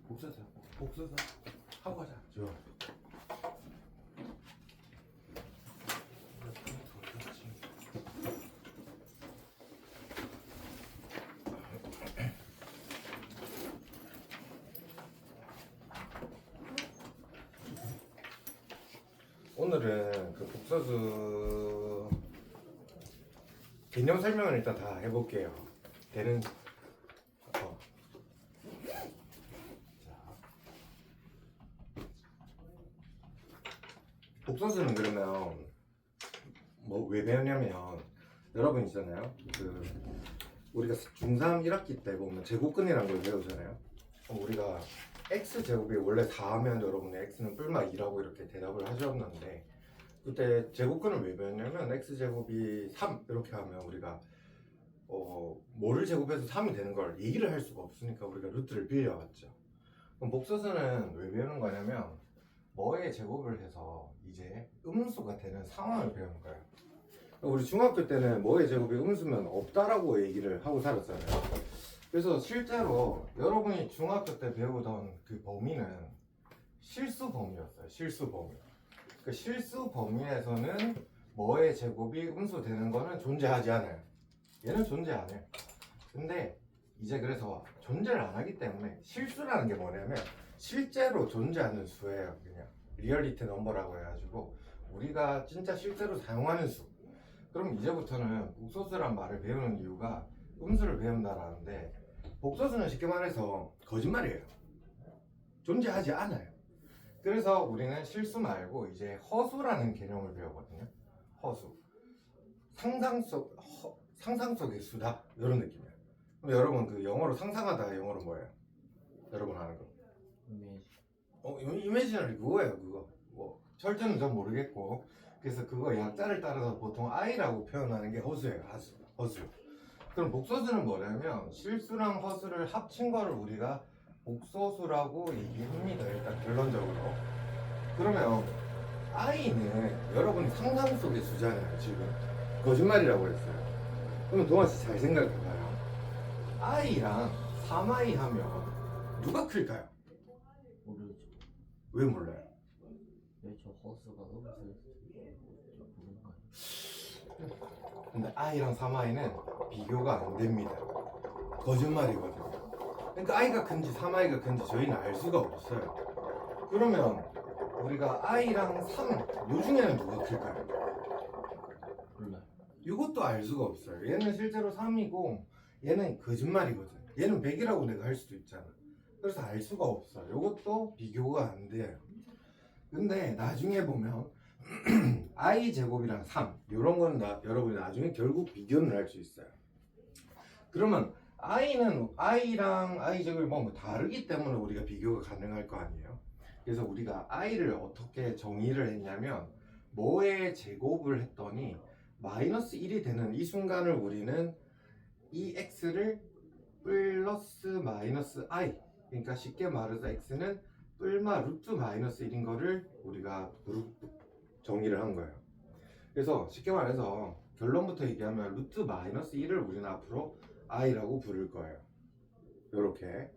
복사사 하고 가자. 저. 오늘은 그 복사수 개념 설명을 일단 다 해볼게요. 되는 복사수는 그러면 뭐 왜 배우냐면 여러분 있잖아요. 그 우리가 중3 1학기 때 보면 제곱근이라는 걸 배우잖아요. 우리가 x제곱이 원래 4하면 여러분의 x는 뿔마 2라고 이렇게 대답을 하셨는데 그때 제곱근을 왜 배웠냐면 x제곱이 3 이렇게 하면 우리가 뭐를 제곱해서 3이 되는 걸 얘기를 할 수가 없으니까 우리가 루트를 빌려왔죠. 그럼 복사수는 왜 배우는 거냐면 뭐의 제곱을 해서 이제 음수가 되는 상황을 배우는 거예요. 우리 중학교 때는 뭐의 제곱이 음수면 없다라고 얘기를 하고 살았잖아요. 그래서 실제로 여러분이 중학교 때 배우던 그 범위는 실수 범위였어요. 실수 범위. 그 실수 범위에서는 뭐의 제곱이 음수 되는 거는 존재하지 않아요. 얘는 존재 안 해요. 근데 이제 그래서 존재를 안 하기 때문에 실수라는 게 뭐냐면 실제로 존재하는 수예요. 그냥 리얼리티 넘버라고 해가지고 우리가 진짜 실제로 사용하는 수. 그럼 이제부터는 복소수란 말을 배우는 이유가 음수를 배운다라는데 복소수는 쉽게 말해서 거짓말이에요. 존재하지 않아요. 그래서 우리는 실수 말고 이제 허수라는 개념을 배우거든요. 허수. 상상 속의 수다 이런 느낌이에요. 그럼 여러분 그 영어로 상상하다 영어로 뭐예요? 여러분 아는 거? 이미지널이 그거예요. 그거 뭐 철저는 전 모르겠고 그래서 그거 약자를 따라서 보통 I라고 표현하는 게 허수예요. 허수. 그럼 복소수는 뭐냐면 실수랑 허수를 합친 거를 우리가 복소수라고 얘기합니다. 일단 결론적으로. 그러면 I는 여러분이 상상 속의 수잖아요. 지금 거짓말이라고 했어요. 그러면 동아씨 잘 생각해봐요. I랑 3I 하면 누가 클까요? 모르죠. 왜 몰라요? 왜 저 허스가 음수에서 모르는 거 아니에요? 근데 I랑 3I는 비교가 안 됩니다. 거짓말이거든요. 그러니까 I가 큰지 3I가 큰지 저희는 알 수가 없어요. 그러면 우리가 I랑 3, 요 중에는 누가 클까요? 몰라요. 이것도 알 수가 없어요. 얘는 실제로 3이고 얘는 거짓말이거든. 얘는 100이라고 내가 할 수도 있잖아. 그래서 알 수가 없어. 이것도 비교가 안 돼요. 근데 나중에 보면 I 제곱이랑 3 이런 건 여러분이 나중에 결국 비교를 할 수 있어요. 그러면 I는 I랑 I 제곱이 뭐 다르기 때문에 우리가 비교가 가능할 거 아니에요. 그래서 우리가 I를 어떻게 정의를 했냐면 뭐의 제곱을 했더니 마이너스 1이 되는 이 순간을 우리는 이 X를 플러스 마이너스 I, 그러니까 쉽게 말해서 X는 뿔마 루트 마이너스 1인 거를 우리가 정의를 한 거예요. 그래서 쉽게 말해서 결론부터 얘기하면 루트 마이너스 1을 우리는 앞으로 I라고 부를 거예요. 요렇게.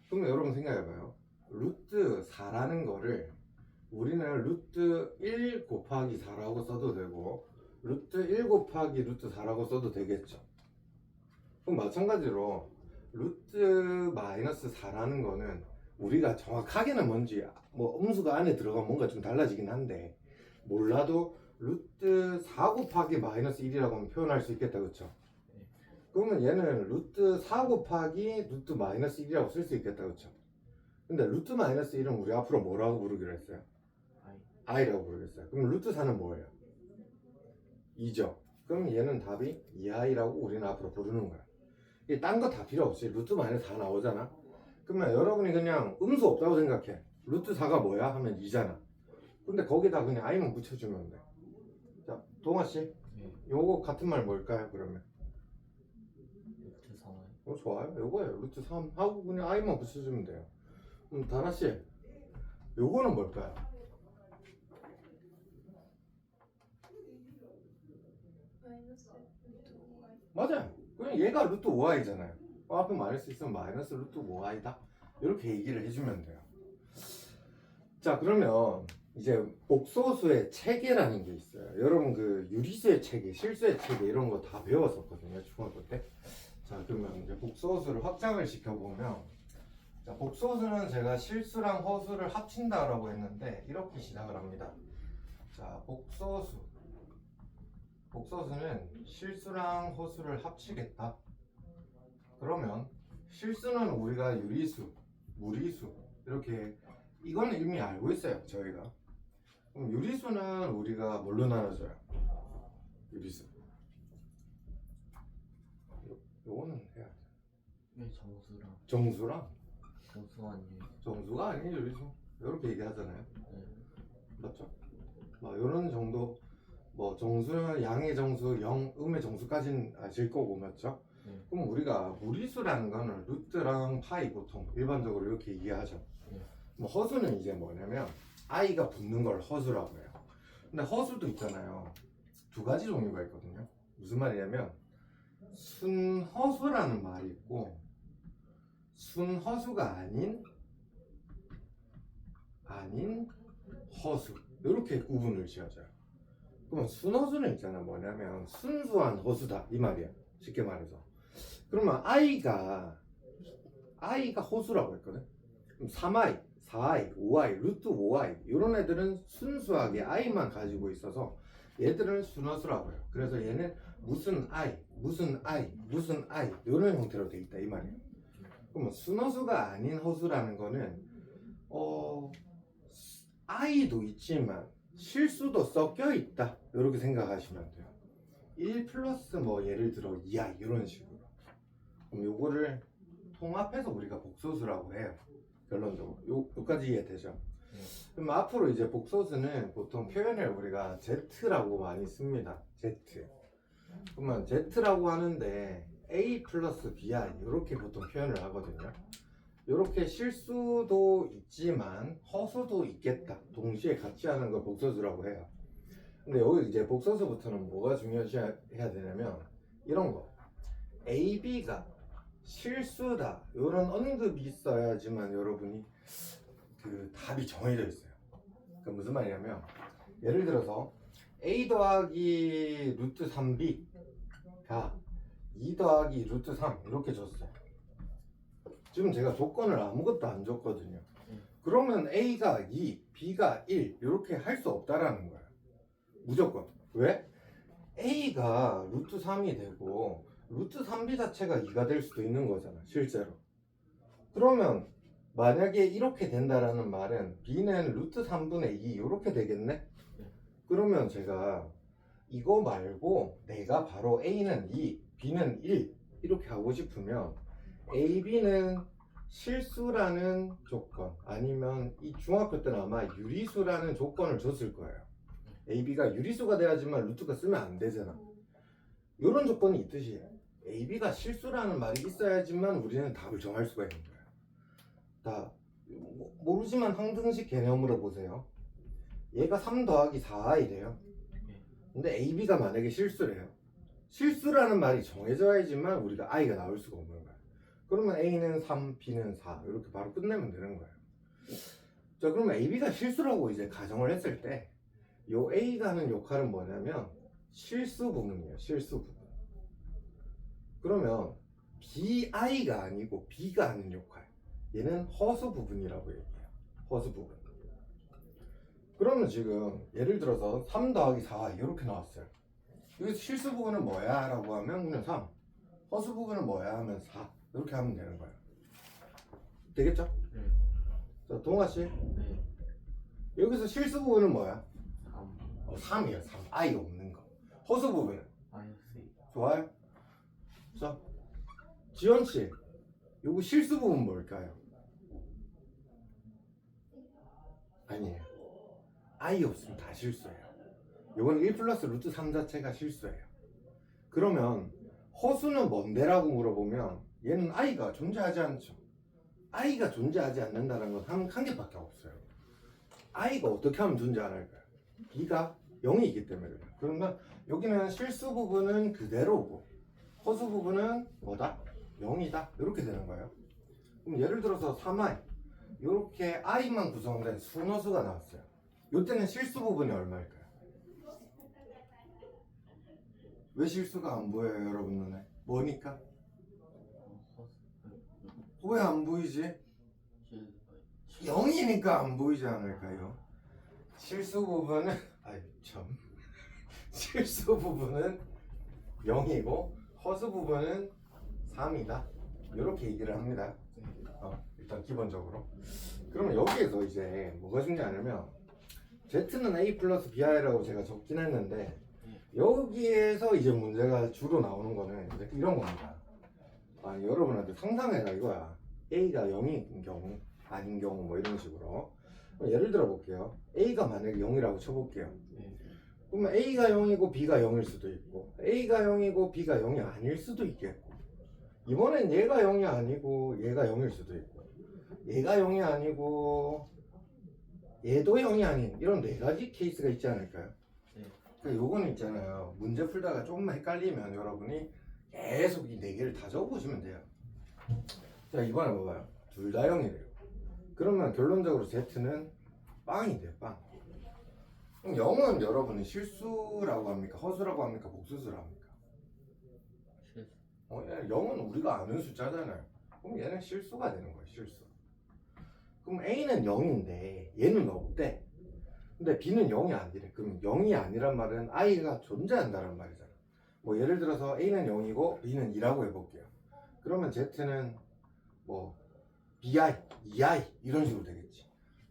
그럼 여러분 생각해봐요. 루트 4라는 거를 우리는 루트 1 곱하기 4라고 써도 되고 루트 1 곱하기 루트 4라고 써도 되겠죠. 그럼 마찬가지로 루트 마이너스 4라는 거는 우리가 정확하게는 뭔지 뭐 음수가 안에 들어가면 뭔가 좀 달라지긴 한데 몰라도 루트 4 곱하기 마이너스 1이라고 표현할 수 있겠다. 그쵸? 그러면 얘는 루트 4 곱하기 루트 마이너스 1이라고 쓸 수 있겠다. 그쵸? 근데 루트 마이너스 1은 우리 앞으로 뭐라고 부르기로 했어요? I라고 부르겠어요. 그럼 루트 4는 뭐예요? 2죠. 그럼 얘는 답이 2I라고 우리는 앞으로 부르는 거야. 딴 거 다 필요 없이 루트 마이너스 4 나오잖아. 그러면 여러분이 그냥 음수 없다고 생각해. 루트 4가 뭐야? 하면 2잖아. 근데 거기다 그냥 I만 붙여주면 돼. 자, 동아씨, 요거 같은 말 뭘까요? 그러면 루트 3와요. 좋아요. 요거예요. 루트 3 하고 그냥 I만 붙여주면 돼요. 그럼 다나씨, 요거는 뭘까요? 마이너스 루트 5y. 맞아요. 그냥 얘가 루트 5i잖아요. 앞에 마이너스 있으면 마이너스 루트 5i다. 이렇게 얘기를 해주면 돼요. 자, 그러면 이제 복소수의 체계라는 게 있어요. 여러분 그 유리수의 체계, 실수의 체계 이런 거 다 배웠었거든요, 중학교 때. 자, 그러면 이제 복소수를 확장을 시켜보면, 자, 복소수는 제가 실수랑 허수를 합친다라고 했는데 이렇게 시작을 합니다. 자, 복소수는 실수랑 허수를 합치겠다. 그러면 실수는 우리가 유리수, 무리수 이렇게 이거는 이미 알고 있어요, 저희가. 그럼 유리수는 우리가 뭘로 나눠줘요? 유리수. 요거는 해야 돼. 왜 정수랑 정수랑 정수 아니에요? 정수가 아닌 유리수. 이렇게 얘기하잖아요. 네. 맞죠? 뭐 이런 정도. 뭐 정수는 양의 정수, 음의 정수까지는 아실 거고, 맞죠? 네. 그럼 우리가 무리수라는 거는 루트랑 파이 보통 일반적으로 이렇게 얘기하죠. 네. 뭐 허수는 이제 뭐냐면 i가 붙는 걸 허수라고 해요. 근데 허수도 있잖아요. 두 가지 종류가 있거든요. 무슨 말이냐면 순허수라는 말이 있고 순허수가 아닌 허수, 이렇게 구분을 지어져요. 그러면 순허수는 있잖아, 뭐냐면 순수한 허수다 이 말이야, 쉽게 말해서. 그러면 i가 허수라고 했거든. 그럼 3i, 4i, 5i, 루트 5i 이런 애들은 순수하게 i만 가지고 있어서 얘들은 순허수라고 해요. 그래서 얘는 무슨 i 이런 형태로 돼 있다 이 말이에요. 그러면 순허수가 아닌 허수라는 거는 i도 있지만 실수도 섞여 있다 이렇게 생각하시면 돼요. 1 플러스 뭐 예를 들어 2i 이런 식으로. 그럼 요거를 통합해서 우리가 복소수라고 해요. 결론적으로 요까지 이해되죠? 그럼 앞으로 이제 복소수는 보통 표현을 우리가 Z라고 많이 씁니다. Z. 그러면 Z라고 하는데 A 플러스 BI 이렇게 보통 표현을 하거든요. 이렇게 실수도 있지만 허수도 있겠다, 동시에 같이 하는 걸 복소수라고 해요. 근데 여기 이제 복소수부터는 뭐가 중요해야 되냐면 이런 거, A, B가 실수다 이런 언급이 있어야지만 여러분이 그 답이 정해져 있어요. 그 무슨 말이냐면 예를 들어서 A 더하기 루트 3B가 2 더하기 루트 3 이렇게 줬어요. 지금 제가 조건을 아무것도 안 줬거든요. 그러면 A가 2, B가 1 이렇게 할 수 없다라는 거예요. 무조건. 왜? A가 루트 3이 되고 루트 3B 자체가 2가 될 수도 있는 거잖아, 실제로. 그러면 만약에 이렇게 된다라는 말은 B는 루트 3분의 2 이렇게 되겠네? 그러면 제가 이거 말고 내가 바로 A는 2, B는 1 이렇게 하고 싶으면 A, B는 실수라는 조건 아니면 이 중학교 때는 아마 유리수라는 조건을 줬을 거예요. A, B가 유리수가 돼야지만 루트가 쓰면 안 되잖아. 이런 조건이 있듯이 A, B가 실수라는 말이 있어야지만 우리는 답을 정할 수가 있는 거예요. 다 모르지만 항등식 개념으로 보세요. 얘가 3 더하기 4i래요. 근데 A, B가 만약에 실수래요. 실수라는 말이 정해져야지만 우리가 i가 나올 수가 없는 거예요. 그러면 A는 3, B는 4 이렇게 바로 끝내면 되는 거예요. 자, 그러면 A, B가 실수라고 이제 가정을 했을 때 요 A가 하는 역할은 뭐냐면 실수 부분이에요. 실수 부분. 그러면 BI가 아니고 B가 하는 역할, 얘는 허수 부분이라고 얘기해요. 허수 부분. 그러면 지금 예를 들어서 3 더하기 4 이렇게 나왔어요. 여기서 실수 부분은 뭐야? 라고 하면 그냥 3, 허수 부분은 뭐야? 하면 4 이렇게 하면 되는 거예요. 되겠죠? 네. 자, 동아씨, 네. 여기서 실수 부분은 뭐야? 3 3이야. 3, i 없는 거. 허수 부분은 마이너스 2. 좋아요? 자, 지연씨, 요거 실수 부분 뭘까요? 아니에요. i 없으면 다 실수예요. 요건 1 플러스 루트 3 자체가 실수예요. 그러면 허수는 뭔데? 라고 물어보면 얘는 i가 존재하지 않죠. i가 존재하지 않는다는 건 한 개밖에 없어요. i가 어떻게 하면 존재 안 할까요? b가 0이기 때문에 그래요. 그러면 여기는 실수 부분은 그대로고 허수 부분은 뭐다? 0이다. 이렇게 되는 거예요. 그럼 예를 들어서 3i 이렇게 i만 구성된 순호수가 나왔어요. 이때는 실수 부분이 얼마일까요? 왜 실수가 안 보여요 여러분 눈에? 뭐니까? 왜 안 보이지? 0이니까 안 보이지 않을까요? 실수 부분은 아유 참 실수 부분은 0이고 허수 부분은 3이다 이렇게 얘기를 합니다. 일단 기본적으로. 그러면 여기에서 이제 뭐가 중요하냐면 Z는 A 플러스 BI라고 제가 적긴 했는데 여기에서 이제 문제가 주로 나오는 거는 이제 이런 겁니다. 아니 여러분한테 상상해라 이거야. A가 0인 경우 아닌 경우 뭐 이런 식으로. 예를 들어 볼게요. A가 만약에 0이라고 쳐볼게요. 그러면 A가 0이고 B가 0일 수도 있고 A가 0이고 B가 0이 아닐 수도 있겠고 이번엔 얘가 0이 아니고 얘가 0일 수도 있고 얘가 0이 아니고 얘도 0이 아닌 이런 네 가지 케이스가 있지 않을까요? 그러니까 요거는 있잖아요. 문제 풀다가 조금만 헷갈리면 여러분이 계속 이 네 개를 다 적어보시면 돼요. 자 이번에 봐봐요. 둘 다 0이래요. 그러면 결론적으로 Z는 빵이 돼요. 빵. 그럼 0은 여러분은 실수라고 합니까? 허수라고 합니까? 복수수라고 합니까? 실수. 0은 우리가 아는 숫자잖아요. 그럼 얘는 실수가 되는 거예요. 실수. 그럼 A는 0인데 얘는 없대. 근데 B는 0이 아니래. 그럼 0이 아니란 말은 I가 존재한다는 말이잖아. 뭐 예를 들어서 A는 0이고 B는 2라고 해볼게요. 그러면 Z는 뭐 BI, EI 이런 식으로 되겠지.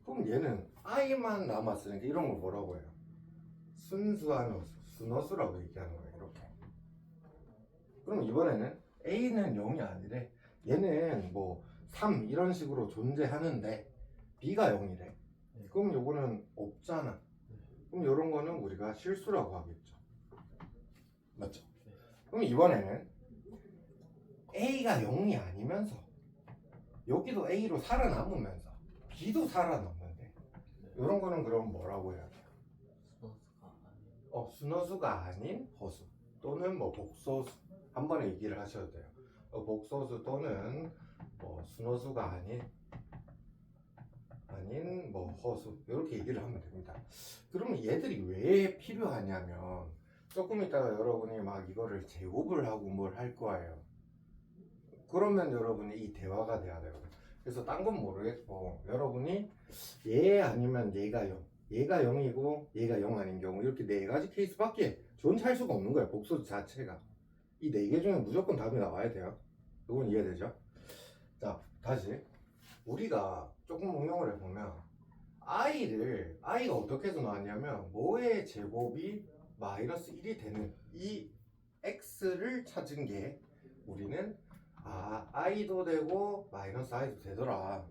그럼 얘는 I만 남았으니까 이런 걸 뭐라고 해요? 순수한 허수, 순허수라고 얘기하는 거예요. 이렇게. 그럼 이번에는 A는 0이 아니래. 얘는 뭐 3 이런 식으로 존재하는데 B가 0이래. 그럼 요거는 없잖아. 그럼 요런 거는 우리가 실수라고 하겠죠. 맞죠? 그럼 이번에는 A가 0이 아니면서 여기도 A로 살아남으면서 B도 살아남는데 요런 거는 그럼 뭐라고 해야 돼요? 순허수가 아닌 허수 또는 뭐 복소수 한 번에 얘기를 하셔도 돼요. 복소수 또는 뭐 순허수가 아닌 뭐 허수 이렇게 얘기를 하면 됩니다. 그러면 얘들이 왜 필요하냐면 조금 있다가 여러분이 막 이거를 제곱을 하고 뭘 할 거예요. 그러면 여러분이 이 대화가 돼야 돼요. 그래서 딴 건 모르겠고 여러분이 얘 아니면 얘가 0 얘가 0이고 얘가 0 아닌 경우 이렇게 네 가지 케이스밖에 존재할 수가 없는 거예요. 복소수 자체가 이 네 개 중에 무조건 답이 나와야 돼요. 이건 이해되죠? 자 다시 우리가 조금 응용을 해보면 I가 어떻게 해서 나왔냐면 뭐의 제곱이 마이너스 1이 되는 이 X를 찾은 게 우리는 I도 되고 마이너스 I도 되더라.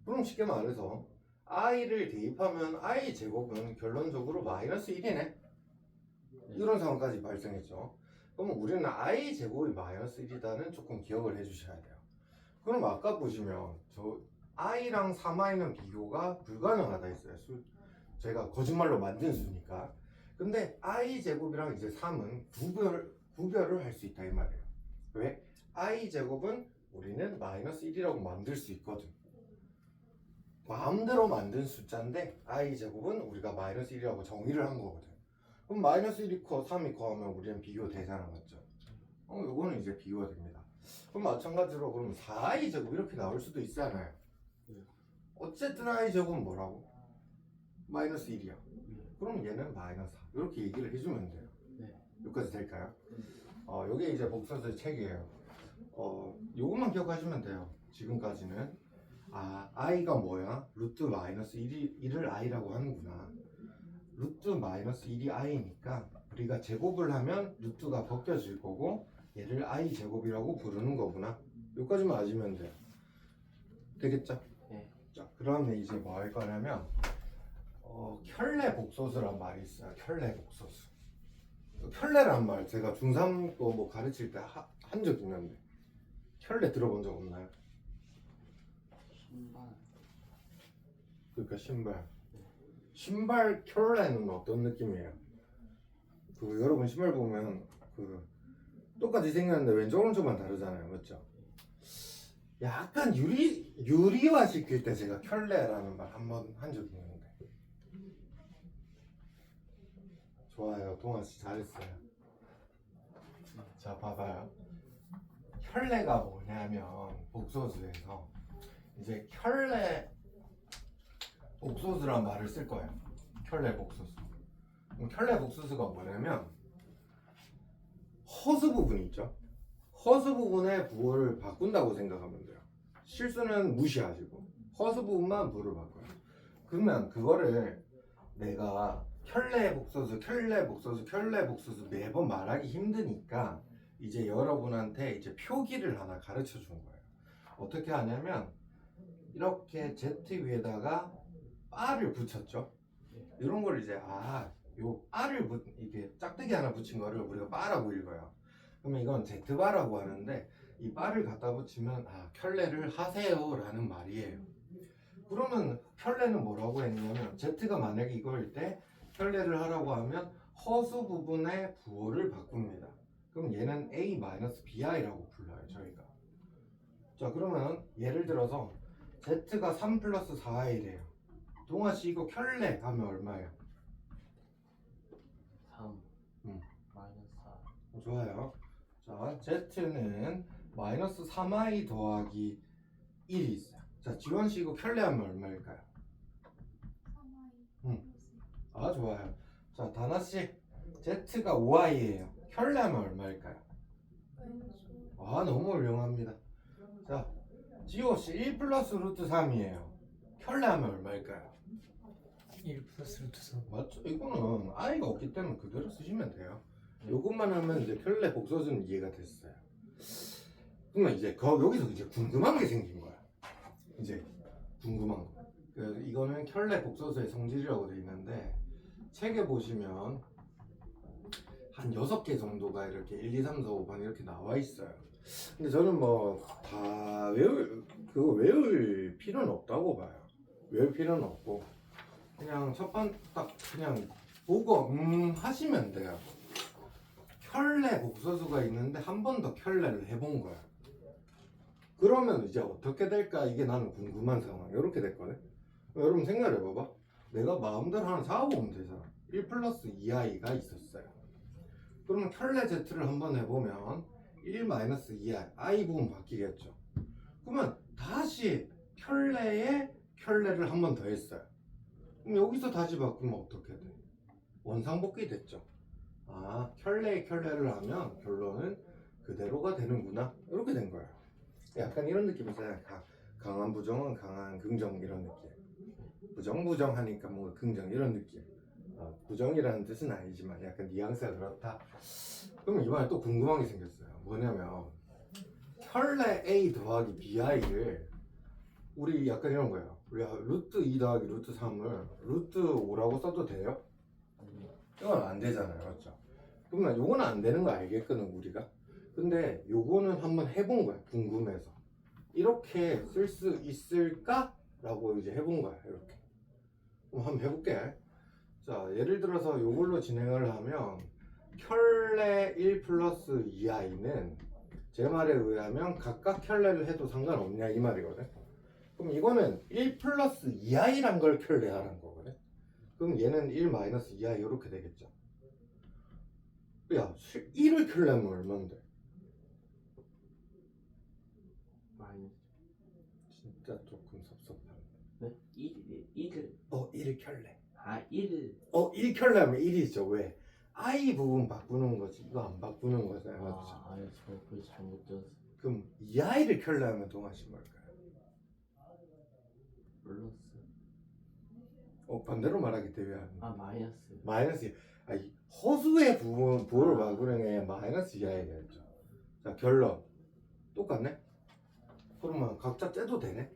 그럼 쉽게 말해서 I를 대입하면 I 제곱은 결론적으로 마이너스 1이네. 이런 상황까지 발생했죠. 그럼 우리는 I 제곱이 마이너스 1이다는 조금 기억을 해주셔야 돼요. 그럼 아까 보시면 저 I랑 3I는 비교가 불가능하다 했어요. 제가 거짓말로 만든 수니까. 근데 I 제곱이랑 이제 3은 구별을 할 수 있다 이 말이에요. 왜? I 제곱은 우리는 마이너스 1이라고 만들 수 있거든. 마음대로 만든 숫자인데 I 제곱은 우리가 마이너스 1이라고 정의를 한 거거든. 그럼 마이너스 1이 커 3이 커하면 우리는 비교되잖아. 맞죠? 요거는 이제 비교가 됩니다. 그럼 마찬가지로 그럼 4i 제곱 이렇게 나올 수도 있잖아요. 어쨌든 i 제곱은 뭐라고? 마이너스 1이야. 그럼 얘는 마이너스 4 이렇게 얘기를 해주면 돼요. 여기까지 될까요? 요게 이제 복사수 책이에요. 요것만 기억하시면 돼요. 지금까지는 i가 뭐야? 루트 마이너스 1을 i라고 하는구나. 루트 마이너스 1이 i니까 우리가 제곱을 하면 루트가 벗겨질 거고 얘를 i 제곱이라고 부르는 거구나. 여기까지만 아시면 돼요. 되겠죠? 네. 자, 그러면 이제 뭐 할 거냐면 켤레 복소수란 말이 있어요. 켤레 복소수. 켤레란 말 제가 중3 거 뭐 가르칠 때 한 적 있는데 켤레 들어본 적 없나요? 신발. 그러니까 신발 켤레는 어떤 느낌이에요? 여러분 신발 보면 똑같이 생겼는데 왼쪽 오른쪽만 다르잖아요. 맞죠? 약간 유리화 시킬 때 제가 켤레라는 말 한번 한 적이 있는데. 좋아요, 동아 씨 잘했어요. 자, 봐봐요. 켤레가 뭐냐면 복소수에서 이제 켤레 복소수란 말을 쓸 거예요. 켤레 복소수. 그럼 켤레 복소수가 뭐냐면 허수 부분 있죠. 허수 부분의 부호를 바꾼다고 생각하면 돼요. 실수는 무시하시고 허수 부분만 부호를 바꿔요. 그러면 그거를 내가 켤레 복소수, 켤레 복소수, 켤레 복소수 매번 말하기 힘드니까 이제 여러분한테 이제 표기를 하나 가르쳐 준 거예요. 어떻게 하냐면 이렇게 Z 위에다가 R을 붙였죠. 이런 걸 이제 요 R을 이렇게 짝대기 하나 붙인 거를 우리가 바라고 읽어요. 그러면 이건 Z바라고 하는데 이 바를 갖다 붙이면 켤레를 하세요라는 말이에요. 그러면 켤레는 뭐라고 했냐면 Z가 만약에 이거일 때 켤레를 하라고 하면 허수 부분의 부호를 바꿉니다. 그럼 얘는 A-BI라고 불러요, 저희가. 자, 그러면 예를 들어서 Z가 3 플러스 4A래요. 동아씨 이거 켤레 하면 얼마예요? 3 마이너스 4. 좋아요. 자, Z는 마이너스 3i 더하기 1이 있어요. 자, 지원씨 이거 켤레 하면 얼마일까요? 3i. 좋아요. 자, 다나씨 Z가 5i예요. 켤레 하면 얼마일까요? 너무 훌륭합니다. 자, 지호씨 1 플러스 루트 3이에요. 켤레 하면 얼마일까요? 1 플러스 루트 3. 맞죠? 이거는 i가 없기 때문에 그대로 쓰시면 돼요. 요것만 하면 이제 켤레 복소수는 이해가 됐어요. 그러면 이제 여기서 이제 궁금한 게 생긴 거야. 이제 궁금한 거. 그래서 이거는 켤레 복소수의 성질이라고 되어 있는데 책에 보시면 한 6개 정도가 이렇게 1, 2, 3, 4, 5번 이렇게 나와 있어요. 근데 저는 뭐 다 외울 필요는 없다고 봐요. 외울 필요는 없고 그냥 딱 그냥 보고 하시면 돼요. 켤레 복소수가 있는데 한 번 더 켤레를 해본 거야. 그러면 이제 어떻게 될까 이게 나는 궁금한 상황. 이렇게 됐거든. 여러분 생각해봐봐. 내가 마음대로 하나 잡아보면 되잖아. 1 플러스 2i가 있었어요. 그러면 켤레 Z를 한번 해보면 1 마이너스 2i i 부분 바뀌겠죠. 그러면 다시 켤레에 켤레를 한 번 더 했어요. 그럼 여기서 다시 바꾸면 어떻게 돼? 원상복귀 됐죠. 켤레에 켤레를 하면 결론은 그대로가 되는구나. 이렇게 된 거예요. 약간 이런 느낌이잖아요. 강한 부정은 강한 긍정 이런 느낌. 부정 하니까 뭔가 긍정 이런 느낌. 부정이라는 뜻은 아니지만 약간 뉘앙스가 그렇다. 그럼 이번에 또 궁금한 게 생겼어요. 뭐냐면 켤레 A 더하기 BI를 우리 약간 이런 거예요. 우리 루트 2 더하기 루트 3을 루트 5라고 써도 돼요? 이건 안 되잖아요. 맞죠? 그러면 요거는 안 되는 거 알겠거든 우리가. 근데 요거는 한번 해본 거야. 궁금해서 이렇게 쓸 수 있을까? 라고 이제 해본 거야. 이렇게 그럼 한번 해볼게. 자, 예를 들어서 요걸로 진행을 하면 켤레 1 플러스 2i는 제 말에 의하면 각각 켤레를 해도 상관없냐 이 말이거든. 그럼 이거는 1 플러스 2i란 걸 켤레 하라는 거거든. 그럼 얘는 1 마이너스 2i 이렇게 되겠죠. 야, 1을 켤레 하면 얼만데? 마이너스. 진짜 조금 섭섭하네. 네? 1을 1 켤레. 1을 1 켤레 하면 1이죠. 왜? i 부분 바꾸는 거지. 이거 안 바꾸는 거잖아요. 맞죠? 아니 저 그걸 잘못 들었어. 그럼 2i를 켤레 하면 동아씨 뭘까요? 플러스. 반대로 말하기 때문에 마이너스. 마이너스. 이 허수의 부호를 바꾸는 게 마이너스 2i겠죠. 자, 결론 똑같네? 그러면 각자 째도 되네?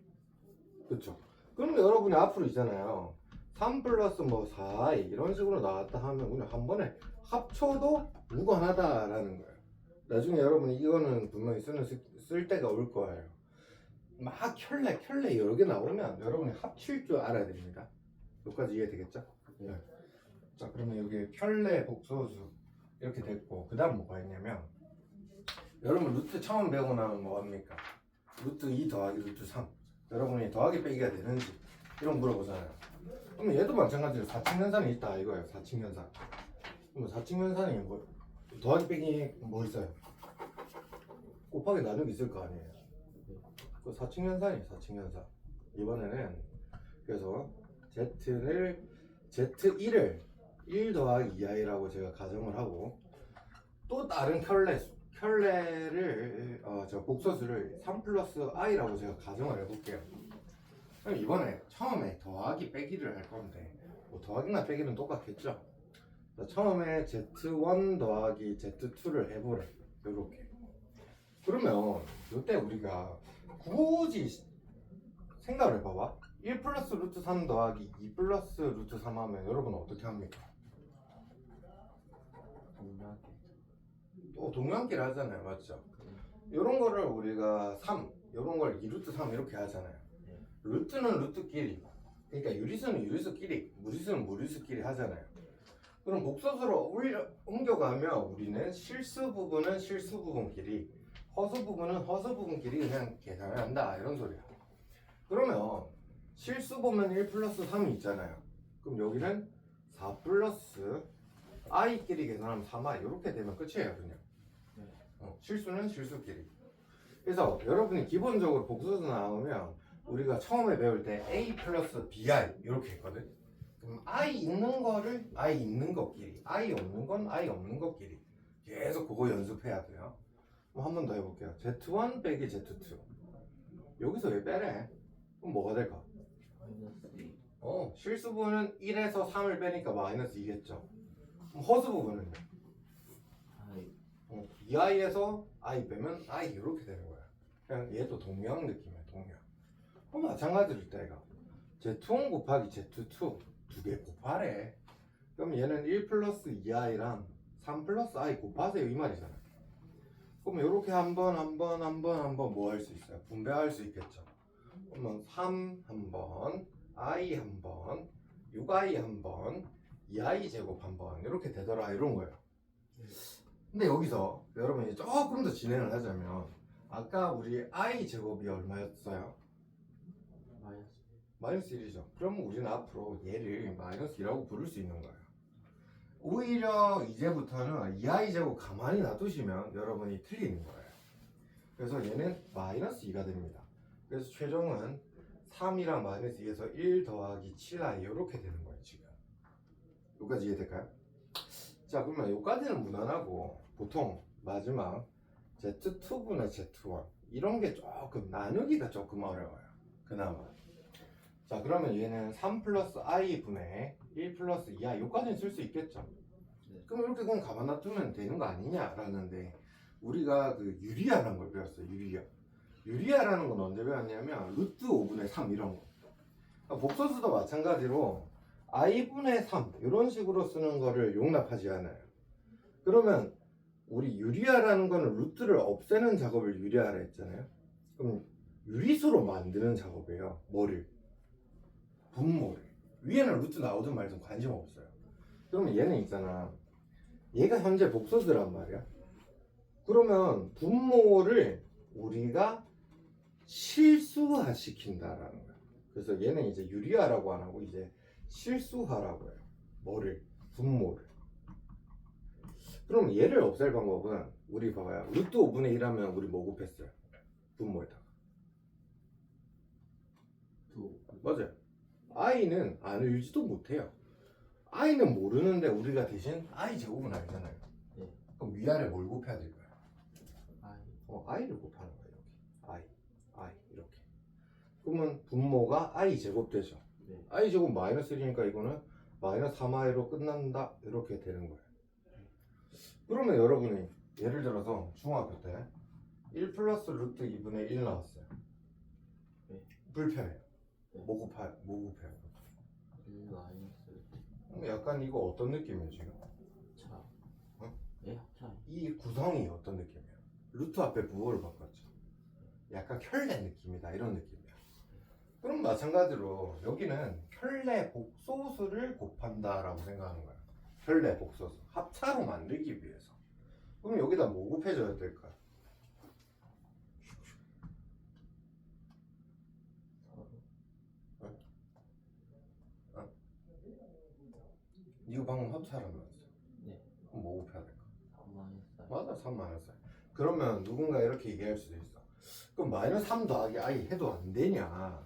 그쵸? 그럼 여러분이 앞으로 있잖아요. 3 플러스 뭐 4i 이런 식으로 나왔다 하면 그냥 한 번에 합쳐도 무관하다라는 거예요. 나중에 여러분이 이거는 분명히 쓸 때가 올 거예요. 막 켤레 여러 개 나오면 여러분이 합칠 줄 알아야 됩니다. 여기까지 이해되겠죠? 네. 자, 그러면 여기 켤레 복소수 이렇게 됐고 그 다음 뭐가 있냐면 여러분 루트 처음 배우고 나면 뭐합니까? 루트 2 더하기 루트 3 여러분이 더하기 빼기가 되는지 이런 거 물어보잖아요. 그럼 얘도 마찬가지로 4층 연산이 있다 이거예요. 4층 연산. 그럼 4층 연산이 뭐 더하기 빼기 뭐 있어요? 곱하기 나누기 있을 거 아니에요. 그 4층 연산이에요. 4층 연산. 이번에는 그래서 Z1을 1 더하기 2i라고 제가 가정을 하고 또 다른 켤레를 저 복소수를 3 플러스 i라고 제가 가정을 해볼게요. 그럼 이번에 처음에 더하기 빼기를 할 건데 뭐 더하기나 빼기는 똑같겠죠. 자, 처음에 Z1 더하기 Z2를 해보래. 요렇게. 그러면 이때 우리가 굳이 생각을 해봐봐. 1 플러스 루트 3 더하기 2 플러스 루트 3 하면 여러분 어떻게 합니까? 동그랗게. 또 동그랑끼를 하잖아요. 맞죠? 이런 거를 우리가 3, 이런 걸 2루트 3 이렇게 하잖아요. 루트는 루트끼리, 그러니까 유리수는 유리수끼리, 무리수는 무리수끼리 하잖아요. 그럼 복소수로 옮겨가면 우리는 실수 부분은 실수 부분끼리, 허수 부분은 허수 부분끼리 그냥 계산을 한다 이런 소리야. 그러면 실수 보면 1 플러스 3이 있잖아요. 그럼 여기는 4 플러스 i끼리 계산하면 3i 이렇게 되면 끝이에요 그냥. 실수는 실수끼리. 그래서 여러분이 기본적으로 복소수 나오면 우리가 처음에 배울 때 a 플러스 bi 이렇게 했거든. 그럼 i 있는 거를 i 있는 것끼리, i 없는 건 i 없는 것끼리 계속 그거 연습해야 돼요. 한 번 더 해볼게요. z1 빼기 z2 여기서 왜 빼래? 그럼 뭐가 될까? 마이너스 2. 실수 부분은 1에서 3을 빼니까 마이너스 2겠죠. 그럼 허수 부분은요? i. 2i에서 i 빼면 i 이렇게 되는 거야. 그냥 얘도 동양 느낌이야. 동양. 그럼 마찬가지로 있다 이거. z1 곱하기 z2 두 개 곱하래. 그럼 얘는 1 플러스 2i랑 3 플러스 i 곱하세요 이 말이잖아. 그럼 이렇게 한번 뭐 할 수 있어요? 분배할 수 있겠죠. 그러면 3 한번, i 한번, 6i 한번, 2i 제곱 한번 이렇게 되더라 이런 거예요. 근데 여기서 여러분이 조금 더 진행을 하자면 아까 우리 i 제곱이 얼마였어요? 마이너스. 마이너스 1이죠. 그럼 우리는 앞으로 얘를 마이너스 2라고 부를 수 있는 거예요. 오히려 이제부터는 2i 제곱 가만히 놔두시면 여러분이 틀리는 거예요. 그래서 얘는 마이너스 2가 됩니다. 그래서 최종은 3이랑 마이너스 2에서 1 더하기 7i 이렇게 되는 거예요 지금. 여기까지 이해될까요? 자 그러면 여기까지는 무난하고 보통 마지막 Z2분의 Z1 이런 게 조금 나누기가 조금 어려워요 그나마. 자 그러면 얘는 3 플러스 i 분의 1 플러스 2i 여기까지는 쓸 수 있겠죠. 그럼 이렇게 그냥 가만 놔두면 되는 거 아니냐라는데 우리가 그 유리아라는 걸 배웠어요. 유리아라는 건 언제 배웠냐면 루트 5분의 3 이런 거. 복소수도 마찬가지로 i분의 3 이런 식으로 쓰는 거를 용납하지 않아요. 그러면 우리 유리아라는 거는 루트를 없애는 작업을 유리아라 했잖아요. 그럼 유리수로 만드는 작업이에요. 뭐를? 분모를. 위에는 루트 나오든 말든 관심 없어요. 그러면 얘는 있잖아. 얘가 현재 복소수란 말이야. 그러면 분모를 우리가 실수화 시킨다라는 거야. 그래서 얘는 이제 유리아라고 안 하고 이제 실수화라고 해요. 뭐를? 분모를. 그럼 얘를 없앨 방법은 우리 봐봐요. 루트 5분의 1 하면 우리 뭐 곱했어요? 분모에다가. 맞아요. i는 알지도 못해요. i는 모르는데 우리가 대신 i 제곱은 알잖아요. 네. 그럼 위아래 뭘 곱해야 될까요? i. i를 곱하는 거예요. 여기 i 이렇게. 그러면 분모가 i 제곱 되죠. 네. i 제곱 마이너스 1이니까 이거는 마이너스 3i로 끝난다 이렇게 되는 거예요. 그러면 여러분이 예를 들어서 중학교 때 1 플러스 루트 2분의 1 나왔어요. 네. 불편해요. 네. 뭐 곱해요? 1 마이너스 약간 이거 어떤 느낌이에요 지금? 차. 어? 예, 합차. 이 구성이 어떤 느낌이에요? 루트 앞에 부호를 바꿨죠. 약간 켤레 느낌이다 이런 느낌이야. 그럼 마찬가지로 여기는 켤레 복소수를 곱한다라고 생각하는 거야. 켤레 복소수 합차로 만들기 위해서. 그럼 여기다 뭐 곱해줘야 될까? 합차라면서. 네. 그럼 뭐 곱해야 될까? 3 마이너스 i. 맞아, 3 마이너스 i. 그러면 누군가 이렇게 얘기할 수도 있어. 그럼 마이너스 3 더하기 i 해도 안 되냐?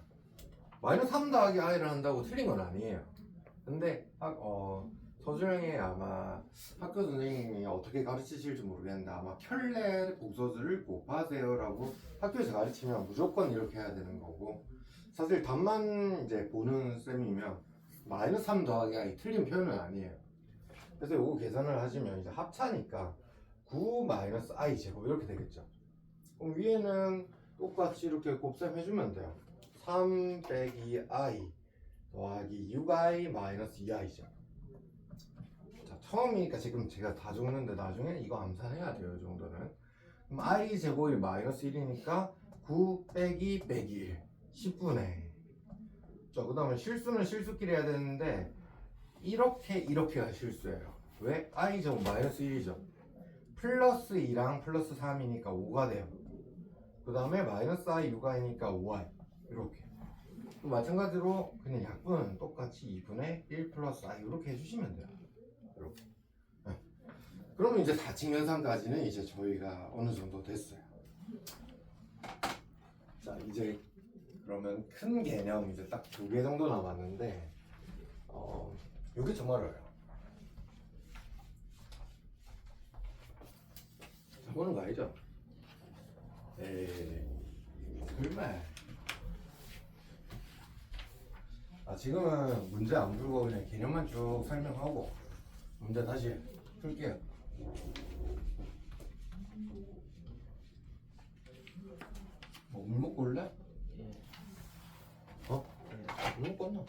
마이너스 3 더하기 i를 한다고 틀린 건 아니에요. 근데 서준영이 아마 학교 선생님이 어떻게 가르치실지 모르겠는데 아마 켤레 복소수를 곱하세요라고 학교에서 가르치면 무조건 이렇게 해야 되는 거고, 사실 답만 이제 보는 셈이면 마이너스 3 더하기 i 틀린 표현은 아니에요. 그래서 요거 계산을 하시면 이제 합차니까 9 마이너스 i 제곱 이렇게 되겠죠. 그럼 위에는 똑같이 이렇게 곱셈 해주면 돼요. 3 빼기 i 더하기 6i 마이너스 2i죠. 자, 처음이니까 지금 제가 다 적는데 나중에 이거 암산해야 돼요. 이 정도는. 그럼 i 제곱이 마이너스 1이니까 9 빼기 1, 10분의. 자, 그 다음에 실수는 실수끼리 해야 되는데 이렇게가 실수예요. 왜? i 제곱 마이너스 1이죠. 플러스 2랑 플러스 3이니까 5가 돼요. 그 다음에 마이너스 i 6i니까 5i 이렇게. 마찬가지로 그냥 약분은 똑같이 2분의 1 플러스 i 이렇게 해주시면 돼요. 이렇게. 네. 그러면 이제 4층 현상까지는 이제 저희가 어느 정도 됐어요. 자, 이제 그러면 큰 개념 이제 딱 2개 정도 남았는데 이게 정말 어려워요. 보는 거 아니죠? 에이, 설마. 지금은 문제 안 풀고 그냥 개념만 쭉 설명하고 문제 다시 풀게요. 물 먹고 올래? 예. 물 먹고 왔나?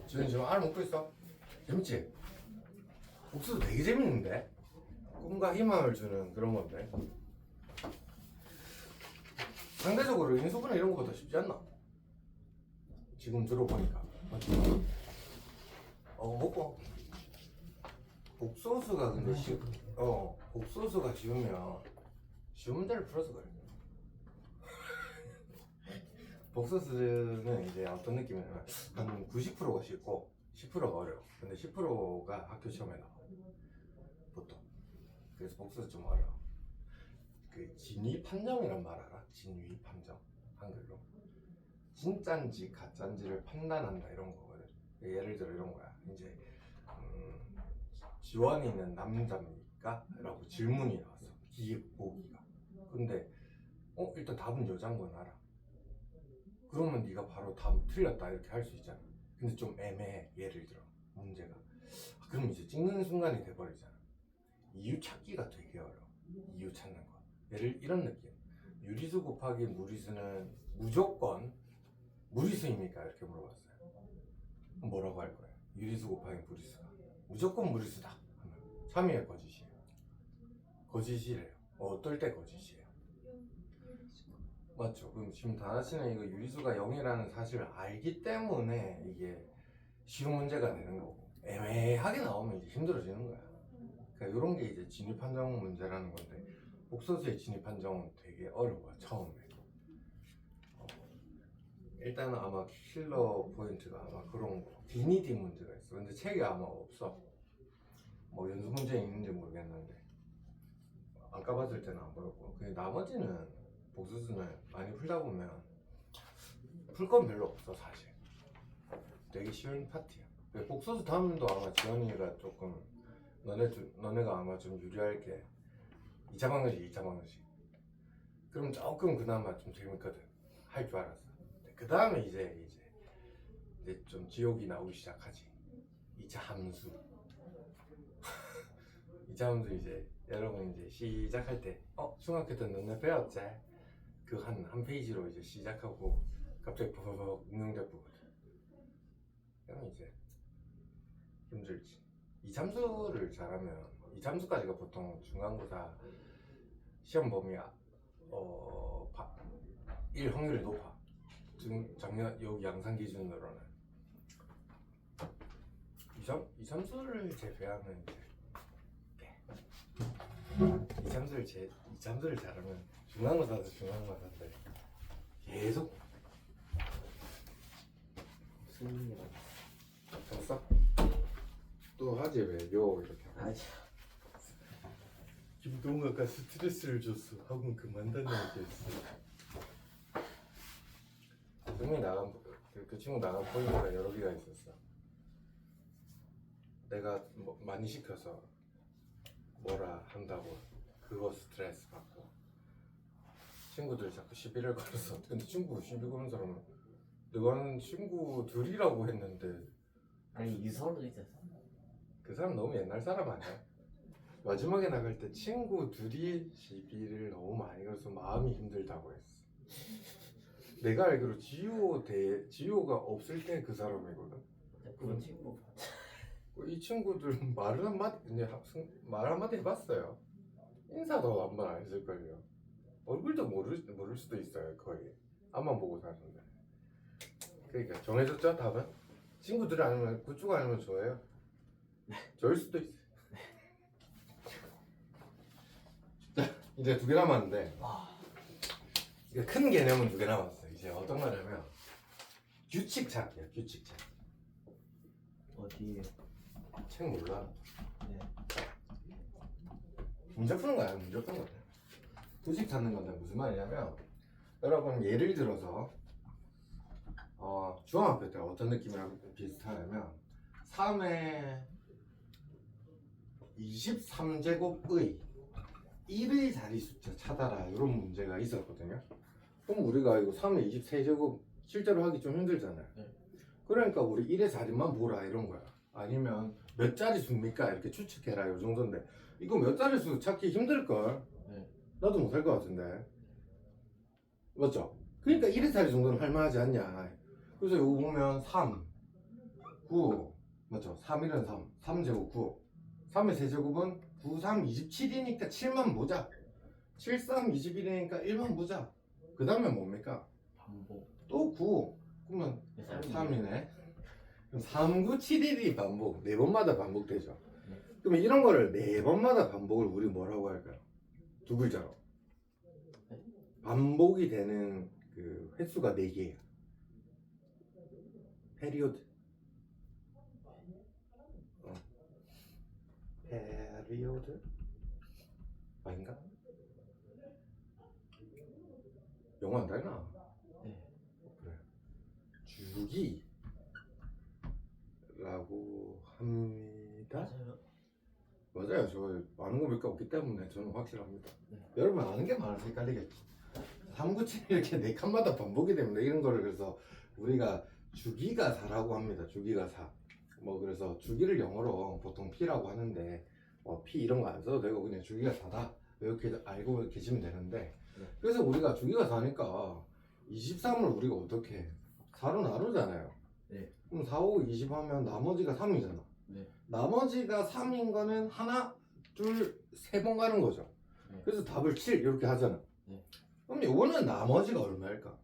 지금 알 먹고 있어? 재밌지? 옥수수 되게 재밌는데? 꿈과 희망을 주는 그런 건데 상대적으로 인수분해 이런 거보다 쉽지 않나? 지금 들어보니까 맞지? 먹고 복소수가 근데 복소수가 쉬우면 쉬운 문제를 풀어서 그래. 복소수는 이제 어떤 느낌이냐면 한 90%가 쉽고 10%가 어려워. 근데 10%가 학교 시험에 나와 보통. 그래서 복소수 좀 어려워. 그 진위 판정이란 말 알아? 진위 판정 한글로 진짠지 가짠지를 판단한다 이런 거거든. 예를 들어 이런 거야. 이제 지원이는 남자입니까? 라고 질문이 나왔어. 보기가. 근데 일단 답은 여잔 건 알아. 그러면 네가 바로 답 틀렸다 이렇게 할 수 있잖아. 근데 좀 애매해. 예를 들어 문제가. 그럼 이제 찍는 순간이 돼버리잖아. 이유 찾기가 되게 어려워. 이유 찾는 거. 이런 느낌. 유리수 곱하기 무리수는 무조건 무리수입니까? 이렇게 물어봤어요. 그럼 뭐라고 할 거예요? 유리수 곱하기 무리수가 무조건 무리수다 하면 참이에요, 거짓이에요? 거짓이래요. 어떨 때 거짓이에요? 맞죠? 그럼 지금 다나 씨는 이거 유리수가 0이라는 사실을 알기 때문에 이게 쉬운 문제가 되는 거고, 애매하게 나오면 이제 힘들어지는 거야. 그러니까 이런 게 이제 진위 판정 문제라는 건데, 복소수의 진위 판정은 되게 어려워요, 처음에. 일단은 아마 킬러 포인트가 아마 그런 거, 디니티 문제가 있어. 근데 책이 아마 없어. 뭐 연습 문제 있는지 모르겠는데 안 까봤을 때는 안 보였고, 근데 나머지는 복소수는 많이 풀다 보면 풀 건 별로 없어 사실. 되게 쉬운 파트야. 복소수 다음도 아마 지원이가 조금 너네가 아마 좀 유리할 게 2차 방정식, 2차 방정식. 그럼 조금 그나마 좀 재밌거든. 할 줄 알았어. 그 다음에 이제 좀 지옥이 나오기 시작하지. 2차 함수. 2차 함수 이제 여러분 이제 시작할 때 중학교 때 너네 배웠지? 그 한 페이지로 이제 시작하고 갑자기 버벅 응용자 보거든. 그럼 이제 힘들지. 2참수를 잘하면 2참수까지가 보통 중간고사 시험 범위야 1 확률이 높아. 지금 작년 여기 양산 기준으로는 2참수를 제외하면 이제 2참수를 잘하면 중간고사인데 계속 승리라고. 됐어? 또 하지 왜요 이렇게 하고. 아니. 김동아가 스트레스를 줬어. 학원 그만다는 얘기했어. 승민이 나간 그 친구 나간 포인트가 여러 개가 있었어. 내가 뭐 많이 시켜서 뭐라 한다고 그거 스트레스 받고 친구들 자꾸 시비를 걸어서 근데 친구 시비 거는 사람은 너는 친구들이라고 했는데 아니 유서도 있었어. 그 사람 너무 옛날 사람 아니야? 마지막에 나갈 때 친구들이 시비를 너무 많이 걸어서 마음이 힘들다고 했어. 내가 알기로 지효가 없을 때 그 사람이거든. 그런 친구. 이 친구들 말을 한마디 그냥 말 한마디 해봤어요. 인사도 한 번 안 했을걸요. 얼굴도 모를 수도 있어요. 거의 앞만 보고 사는데. 그러니까 정해졌죠 답은? 친구들 아니면 그쪽 아니면 저예요. 저일 수도 있어요. 자 이제 2개 남았는데 이게 큰 개념은 2개 남았어. 이제 어떤 거냐면 규칙 찾기야. 규칙 찾기. 어디에? 책 몰라. 네. 문제 푸는 거야. 문제 푸는 거야. 규칙 찾는 건데 무슨 말이냐면 여러분 예를 들어서 중학교 때 어떤 느낌이랑 비슷하냐면 3의 23제곱의 1의 자리 숫자 찾아라 이런 문제가 있었거든요. 그럼 우리가 이거 3의 23제곱 실제로 하기 좀 힘들잖아요. 네. 그러니까 우리 1의 자리만 보라 이런 거야. 아니면 몇 자리 수입니까 이렇게 추측해라 이 정도인데 이거 몇 자리 수 찾기 힘들걸. 네. 나도 못할 것 같은데 맞죠? 그러니까 1의 자리 정도는 할만하지 않냐. 그래서 이거 보면 3, 9 맞죠? 3, 1은 3, 3제곱 9 3의 세제곱은 9, 3, 27이니까 7만 보자. 7, 3, 21이니까 1만 보자. 그 다음에 뭡니까? 반복. 또 9 그러면 네, 3이네. 그럼 3, 9, 7, 1이 반복 4번마다 반복되죠. 네. 그러면 이런 거를 4번마다 반복을 우리 뭐라고 할까요? 2글자로 네? 반복이 되는 그 횟수가 4개예요. 페리오드. 페리오드? 아닌가? 영어 안 되나? 네. 그래. 주기라고 합니다. 맞아요. 맞아요. 저 아는 거 몇 개 없기 때문에 저는 확실합니다. 네. 여러분 아는 게 많아서 헷갈리겠지. 3, 9, 7 이렇게 4칸마다 반복이 됩니다. 이런 거를 그래서 우리가 주기가 4라고 합니다. 주기가 4. 뭐 그래서 주기를 영어로 보통 P라고 하는데 P 이런 거 안 써도 되고 그냥 주기가 4다 이렇게 알고 계시면 되는데 네. 그래서 우리가 주기가 4니까 23을 우리가 어떻게 해? 4로 나누잖아요. 네. 그럼 4, 5, 20 하면 나머지가 3이잖아. 네. 나머지가 3인 거는 하나, 둘, 세 번 가는 거죠. 네. 그래서 답을 7 이렇게 하잖아. 네. 그럼 이거는 나머지가 얼마일까?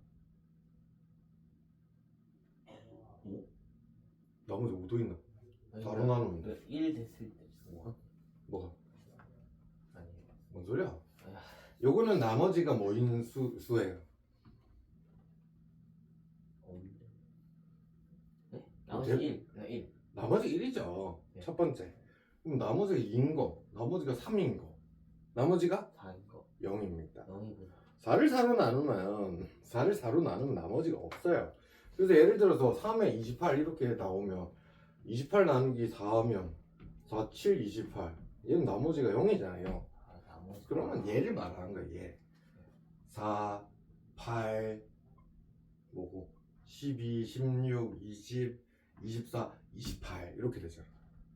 5? 나머지 5도 있나? 아니, 4로 나누면 돼. 1 됐을 때. 뭐가? 아니에요. 뭔 소리야? 아, 요거는 나머지가 뭐인 수예요. 없는데. 네? 나머지 대- 1. 네, 1. 나머지 1이죠. 네. 첫 번째. 그럼 나머지가 2인 거, 나머지가 3인 거, 나머지가 4인 거. 0입니다. 0이구나. 4를 4로 나누면 나머지가 없어요. 그래서 예를 들어서 3에 28 이렇게 나오면 28 나누기 4 하면 4, 7, 28 얘는 나머지가 0이잖아요. 아, 나머지. 그러면 얘를 말하는 거야. 얘 4, 8 뭐고 12, 16, 20, 24, 28 이렇게 되잖아.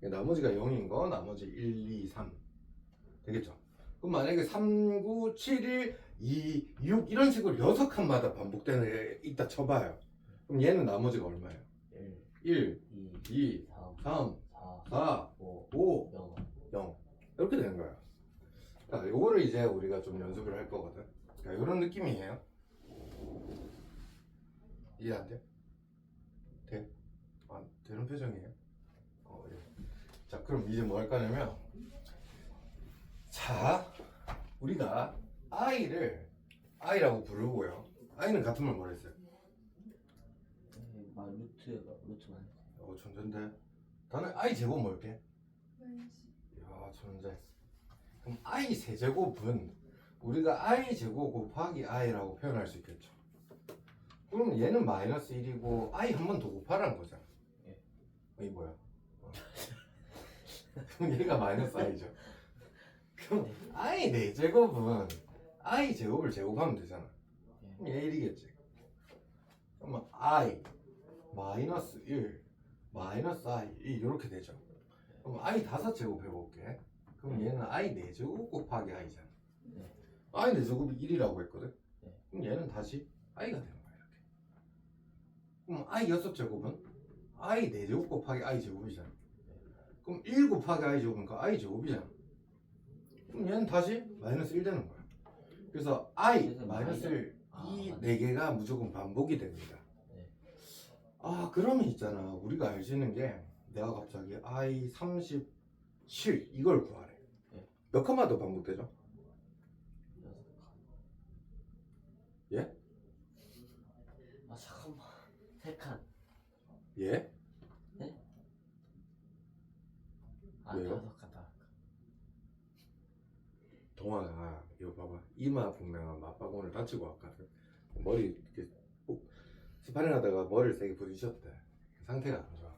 나머지가 0인 거 나머지 1, 2, 3 되겠죠. 그럼 만약에 3, 9, 7, 1, 2, 6 이런 식으로 6칸마다 반복되는 애 있다 쳐봐요. 그럼 얘는 나머지가 얼마예요? 1, 1, 2, 2, 3, 3, 4, 4, 5, 5, 0. 0 이렇게 되는 거야. 자, 요거를 이제 우리가 좀 연습을 할 거거든. 자, 요런 느낌이에요. 이해 안 돼? 돼? 안 되는 표정이에요? 예. 자, 그럼 이제 뭐 할 거냐면 자, 우리가 아이를 아이라고 부르고요. 아이는 같은 말 뭐랬어요? 말 루트만. 천재인데. 다음에 i 제곱 뭘게? 마이너스 야 천재. 그럼 i 세제곱은 우리가 i 제곱 곱하기 i라고 표현할 수 있겠죠. 그럼 얘는 마이너스 1이고 i 한 번 더 곱하라는 거잖아. 예. 이게 뭐야? 그럼 얘가 마이너스 i죠. 그럼 i 4제곱은 i 제곱을 제곱하면 되잖아. 그럼 얘 1이겠지. 그러면 i 마이너스 1 마이너스 i 이렇게 되죠. 그럼 i 5제곱 해볼게. 그럼 얘는 i 4제곱 곱하기 i잖아. 네. i 4제곱이 1이라고 했거든. 네. 그럼 얘는 다시 i가 되는 거야 이렇게. 그럼 i 6제곱은 i 4제곱 곱하기 i 제곱이잖아. 그럼 1 곱하기 i 제곱이니까 i 제곱이잖아. 그럼 얘는 다시 마이너스 1 되는 거야. 그래서 i 그래서 마이너스 1 아, 이 맞네. 4개가 무조건 반복이 됩니다. 네. 아 그러면 있잖아 우리가 알 수 있는 게 내가 갑자기 i 37 이걸 구하래. 네. 몇 칸만 더 반복되죠? 6칸. 예? 아 잠깐만. 3칸. 예? 아 왜요? 5칸 다. 동아가 이거 봐봐 이마 보면 맞바구니를 다치고 왔거든. 머리 이렇게 꼭 스파링 하다가 머리를 세게 부딪혔대. 상태가 안 좋아.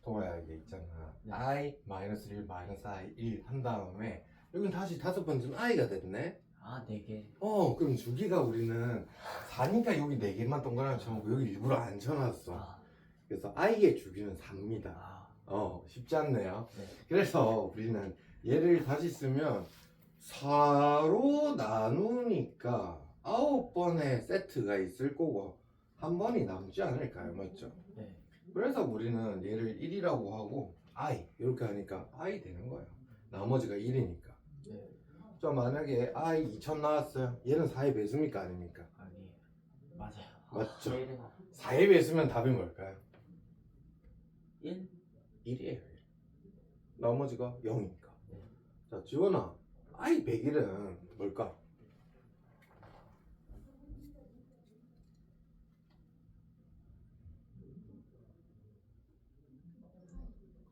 동아야 이게 있잖아 네. i 마이너스 1 마이너스 i 1 한 다음에 여긴 다시 5번째는 i가 됐네. 아 4개. 그럼 주기가 우리는 4니까 여기 4개만 동그라미 쳐놓고 여기 일부러 안 쳐놨어. 아. 그래서 i의 주기는 4입니다. 아. 쉽지 않네요. 네. 그래서 우리는 얘를 다시 쓰면 4로 나누니까 9번의 세트가 있을 거고 한 번이 남지 않을까요? 맞죠? 네. 그래서 우리는 얘를 1이라고 하고 i 이렇게 하니까 i 되는 거예요. 나머지가 1이니까. 네. 자 만약에 i 2000 나왔어요. 얘는 4의 배수입니까 아닙니까? 아니에요. 맞아요. 맞죠? 1이나 4의 배수면 답이 뭘까요? 1? 1이에요. 나머지가 0이니까. 네. 자 지원아 i 101은 뭘까?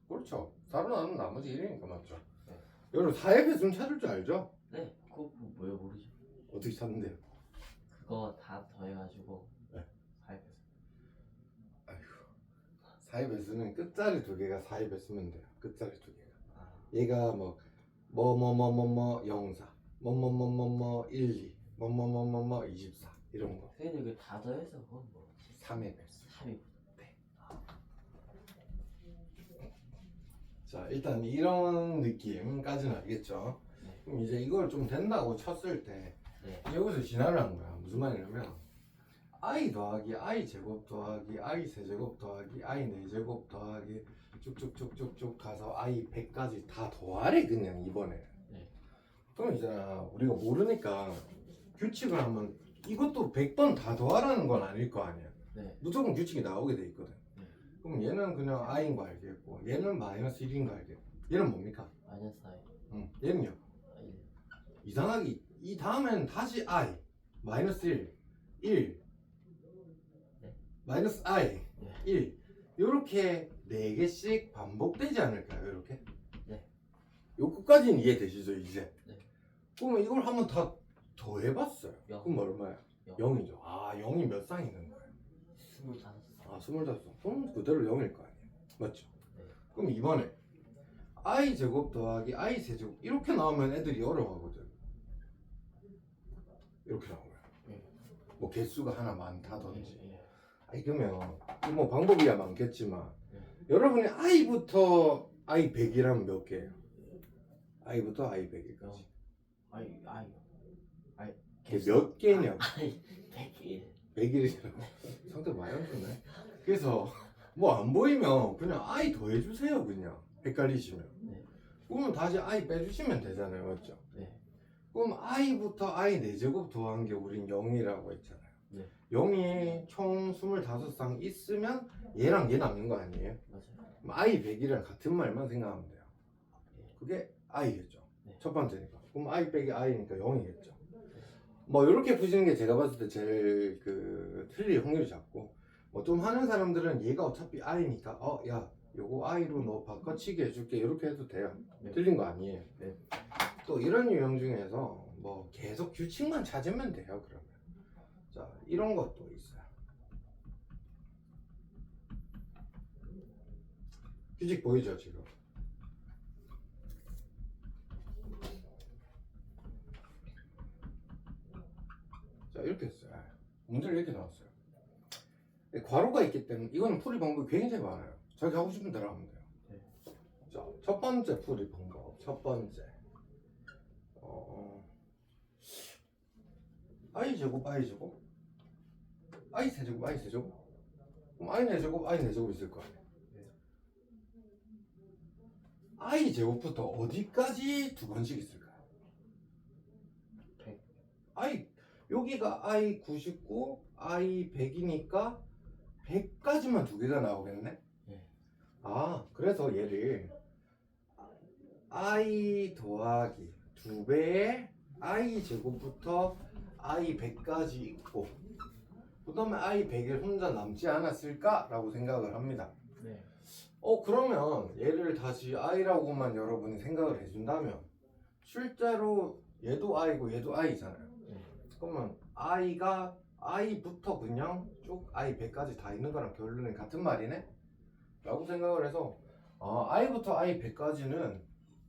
그렇죠. 4로 나누면 나머지 1이니까 맞죠? 네. 여러분 4의 배수는 찾을 줄 알죠? 네. 그거 뭐예요 모르죠. 어떻게 찾는데요? 그거 다 더해가지고. 네. 400. 4의 배수는 끝자리 2개가 4의 배수면 돼요. 끝자리 2개가. 아. 얘가 뭐 04 12 24 이런 거. 근데 그 다 더해서 그건 뭐 3의 배수. 3이. 자 일단 이런 느낌까지는 알겠죠? 네. 그럼 이제 이걸 좀 된다고 쳤을 때 네. 여기서 진화를 한 거야. 무슨 말이냐면 i 더하기 i 제곱 더하기 i 세제곱 더하기 i 4제곱 더하기 쭉쭉쭉쭉쭉 가서 i 100까지 다 더하래 그냥 이번에. 네. 그럼 있잖아 우리가 모르니까 규칙을 하면 이것도 100번 다 더하라는 건 아닐 거 아니야. 네. 무조건 규칙이 나오게 돼 있거든. 네. 그럼 얘는 그냥 i인 거 알겠고 얘는 마이너스 1인 거 알겠고 얘는 뭡니까? 마이너스 4. 얘는요? 1. 이상하게 이 다음에는 다시 i 마이너스 1 네. 마이너스 i 네. 1 요렇게 4개씩 반복되지 않을까요? 이렇게? 네. 요 끝까지는 이해되시죠 이제? 네. 그러면 이걸 한번 다 더해봤어요. 영. 그럼 얼마야? 영. 0이죠. 아 0이 몇 쌍 있는 거예요? 25. 아 25쌍. 그럼 그대로 0일 거 아니에요. 맞죠? 네. 그럼 이번에 i 제곱 더하기 i 세제곱 이렇게 나오면 애들이 어려워하거든. 이렇게 나오면 네. 뭐 개수가 하나 많다든지. 예. 아니 그러면 뭐 방법이야 많겠지만 네. 여러분이 i부터 i 100이라면 몇 개예요? i부터 i 100일까지. 아이. 그게 몇 개냐고. 아이 101. 100일이라고. 상태 많이 안 좋네. 그래서 뭐 안 보이면 그냥 i 더해주세요 그냥 헷갈리시면. 네. 그러면 다시 i 빼주시면 되잖아요 맞죠? 네. 그럼 i부터 i 4제곱 더한 게 우린 0이라고 했잖아요. 네. 0이 총 25쌍 있으면 얘랑 얘 남는 거 아니에요? 맞아요. 그럼 i 100이랑 같은 말만 생각하면 돼요. 예. 그게 i겠죠. 네. 첫 번째니까. 그럼 i 빼기 i니까 0이겠죠. 뭐 이렇게 푸시는 게 제가 봤을 때 제일 그 틀릴 확률이 작고 뭐 좀 하는 사람들은 얘가 어차피 i니까 야 요거 i로 너 바꿔치기 해줄게 이렇게 해도 돼요. 네. 틀린 거 아니에요. 네. 또 이런 유형 중에서 뭐 계속 규칙만 찾으면 돼요. 그러면 자 이런 것도 있어요. 규칙 보이죠 지금? 자 이렇게 했어요. 문제를 이렇게 나왔어요. 괄호가 있기 때문에 이거는 풀이 방법이 굉장히 많아요. 자기 하고 싶은 대로 하면 돼요. 네. 자, 첫 번째 풀이 방법. 첫 번째. i 제곱 i 제곱 i 세제곱 i 세제곱 그럼 i 4제곱 i 4제곱 있을 거 아니에요. i 제곱부터 어디까지 두 번씩 있을까요? 100. i 여기가 i 99 i 100이니까 100까지만 두 개가 나오겠네. 네. 아 그래서 얘를 i 더하기 2배의 i 제곱부터 i 100까지 있고 그 다음에 i 100이 혼자 남지 않았을까? 라고 생각을 합니다. 네. 그러면 얘를 다시 i라고만 여러분이 생각을 해준다면 실제로 얘도 i고 얘도 i잖아요. 네. 그러면 i가 i부터 그냥 쭉 i 100까지 다 있는 거랑 결론이 같은 말이네? 라고 생각을 해서 i부터 i 100까지는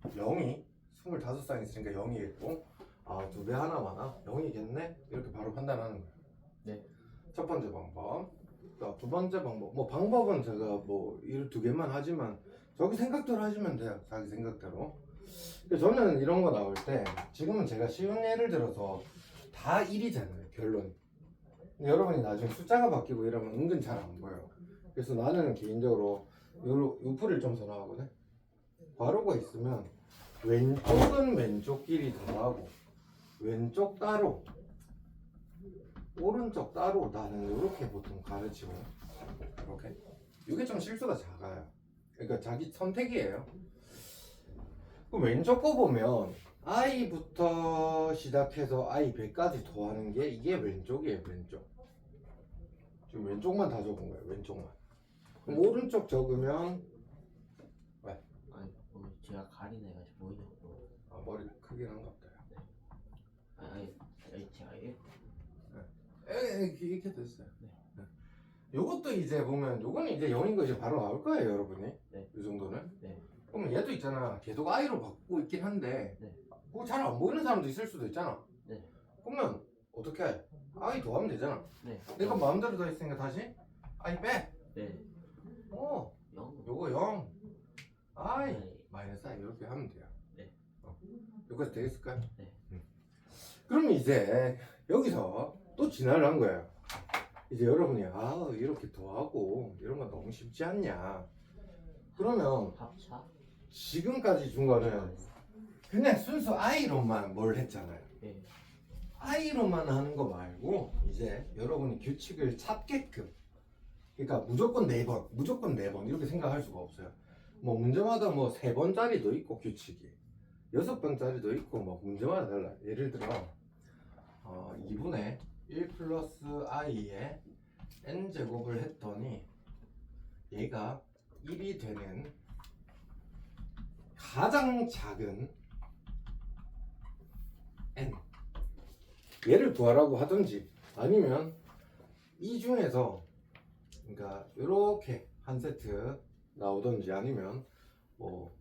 0이 25쌍 있으니까 0이겠고 2배 하나 많아? 0이겠네? 이렇게 바로 판단하는 거예요. 네. 첫 번째 방법. 자, 두 번째 방법. 뭐 방법은 제가 뭐 이 두 개만 하지만 자기 생각대로 하시면 돼요. 자기 생각대로. 근데 저는 이런 거 나올 때 지금은 제가 쉬운 예를 들어서 다 1이잖아요. 결론이. 근데 여러분이 나중에 숫자가 바뀌고 이러면 은근 잘 안 보여요. 그래서 나는 개인적으로 요 풀을 좀 선호하거든. 괄호가 있으면 왼쪽은 왼쪽끼리 더하고 왼쪽 따로 오른쪽 따로 나는 이렇게 보통 가르치고 이렇게 이게 좀 실수가 작아요. 그러니까 자기 선택이에요. 그럼 왼쪽 거 보면 i부터 시작해서 i 100까지 더하는 게 이게 왼쪽이에요. 왼쪽 지금 왼쪽만 다 적은 거예요. 왼쪽만. 그럼 오른쪽 적으면 아니 제가 가리내가지고 보이냐고. 머리 크긴 한가 보다. 아니 제가 이렇게 됐어요. 네. 요것도 이제 보면 요거는 이제 0인 거 이제 바로 나올 거예요, 여러분이. 네. 이 정도는. 네. 그러면 얘도 있잖아. 계속 i로 바꾸고 있긴 한데 네. 그거 잘 안 보이는 사람도 있을 수도 있잖아. 네. 그러면 어떻게 해? i 더하면 되잖아. 네. 내가 마음대로 더 있으니까 다시 i 빼. 네. 영. 요거 0 i 네. 마이너스 i 이렇게 하면 돼요. 네. 여기까지 되겠을까요? 네. 그러면 이제 여기서 또 진화를 한 거예요. 이제 여러분이 이렇게 더하고 이런 건 너무 쉽지 않냐. 그러면 합차. 지금까지 준 거는 그냥 순수 i로만 뭘 했잖아요. 네. i로만 하는 거 말고 이제 여러분이 규칙을 찾게끔, 그러니까 무조건 4번 무조건 4번 이렇게 생각할 수가 없어요. 뭐 문제마다 뭐 3번짜리도 있고 규칙이 6번짜리도 있고 뭐 문제마다 달라요. 예를 들어 2분의 1 플러스 i에 n제곱을 했더니 얘가 1이 되는 가장 작은 n 얘를 구하라고 하든지 아니면 이 중에서 그러니까 이렇게 한 세트 나오든지 아니면 뭐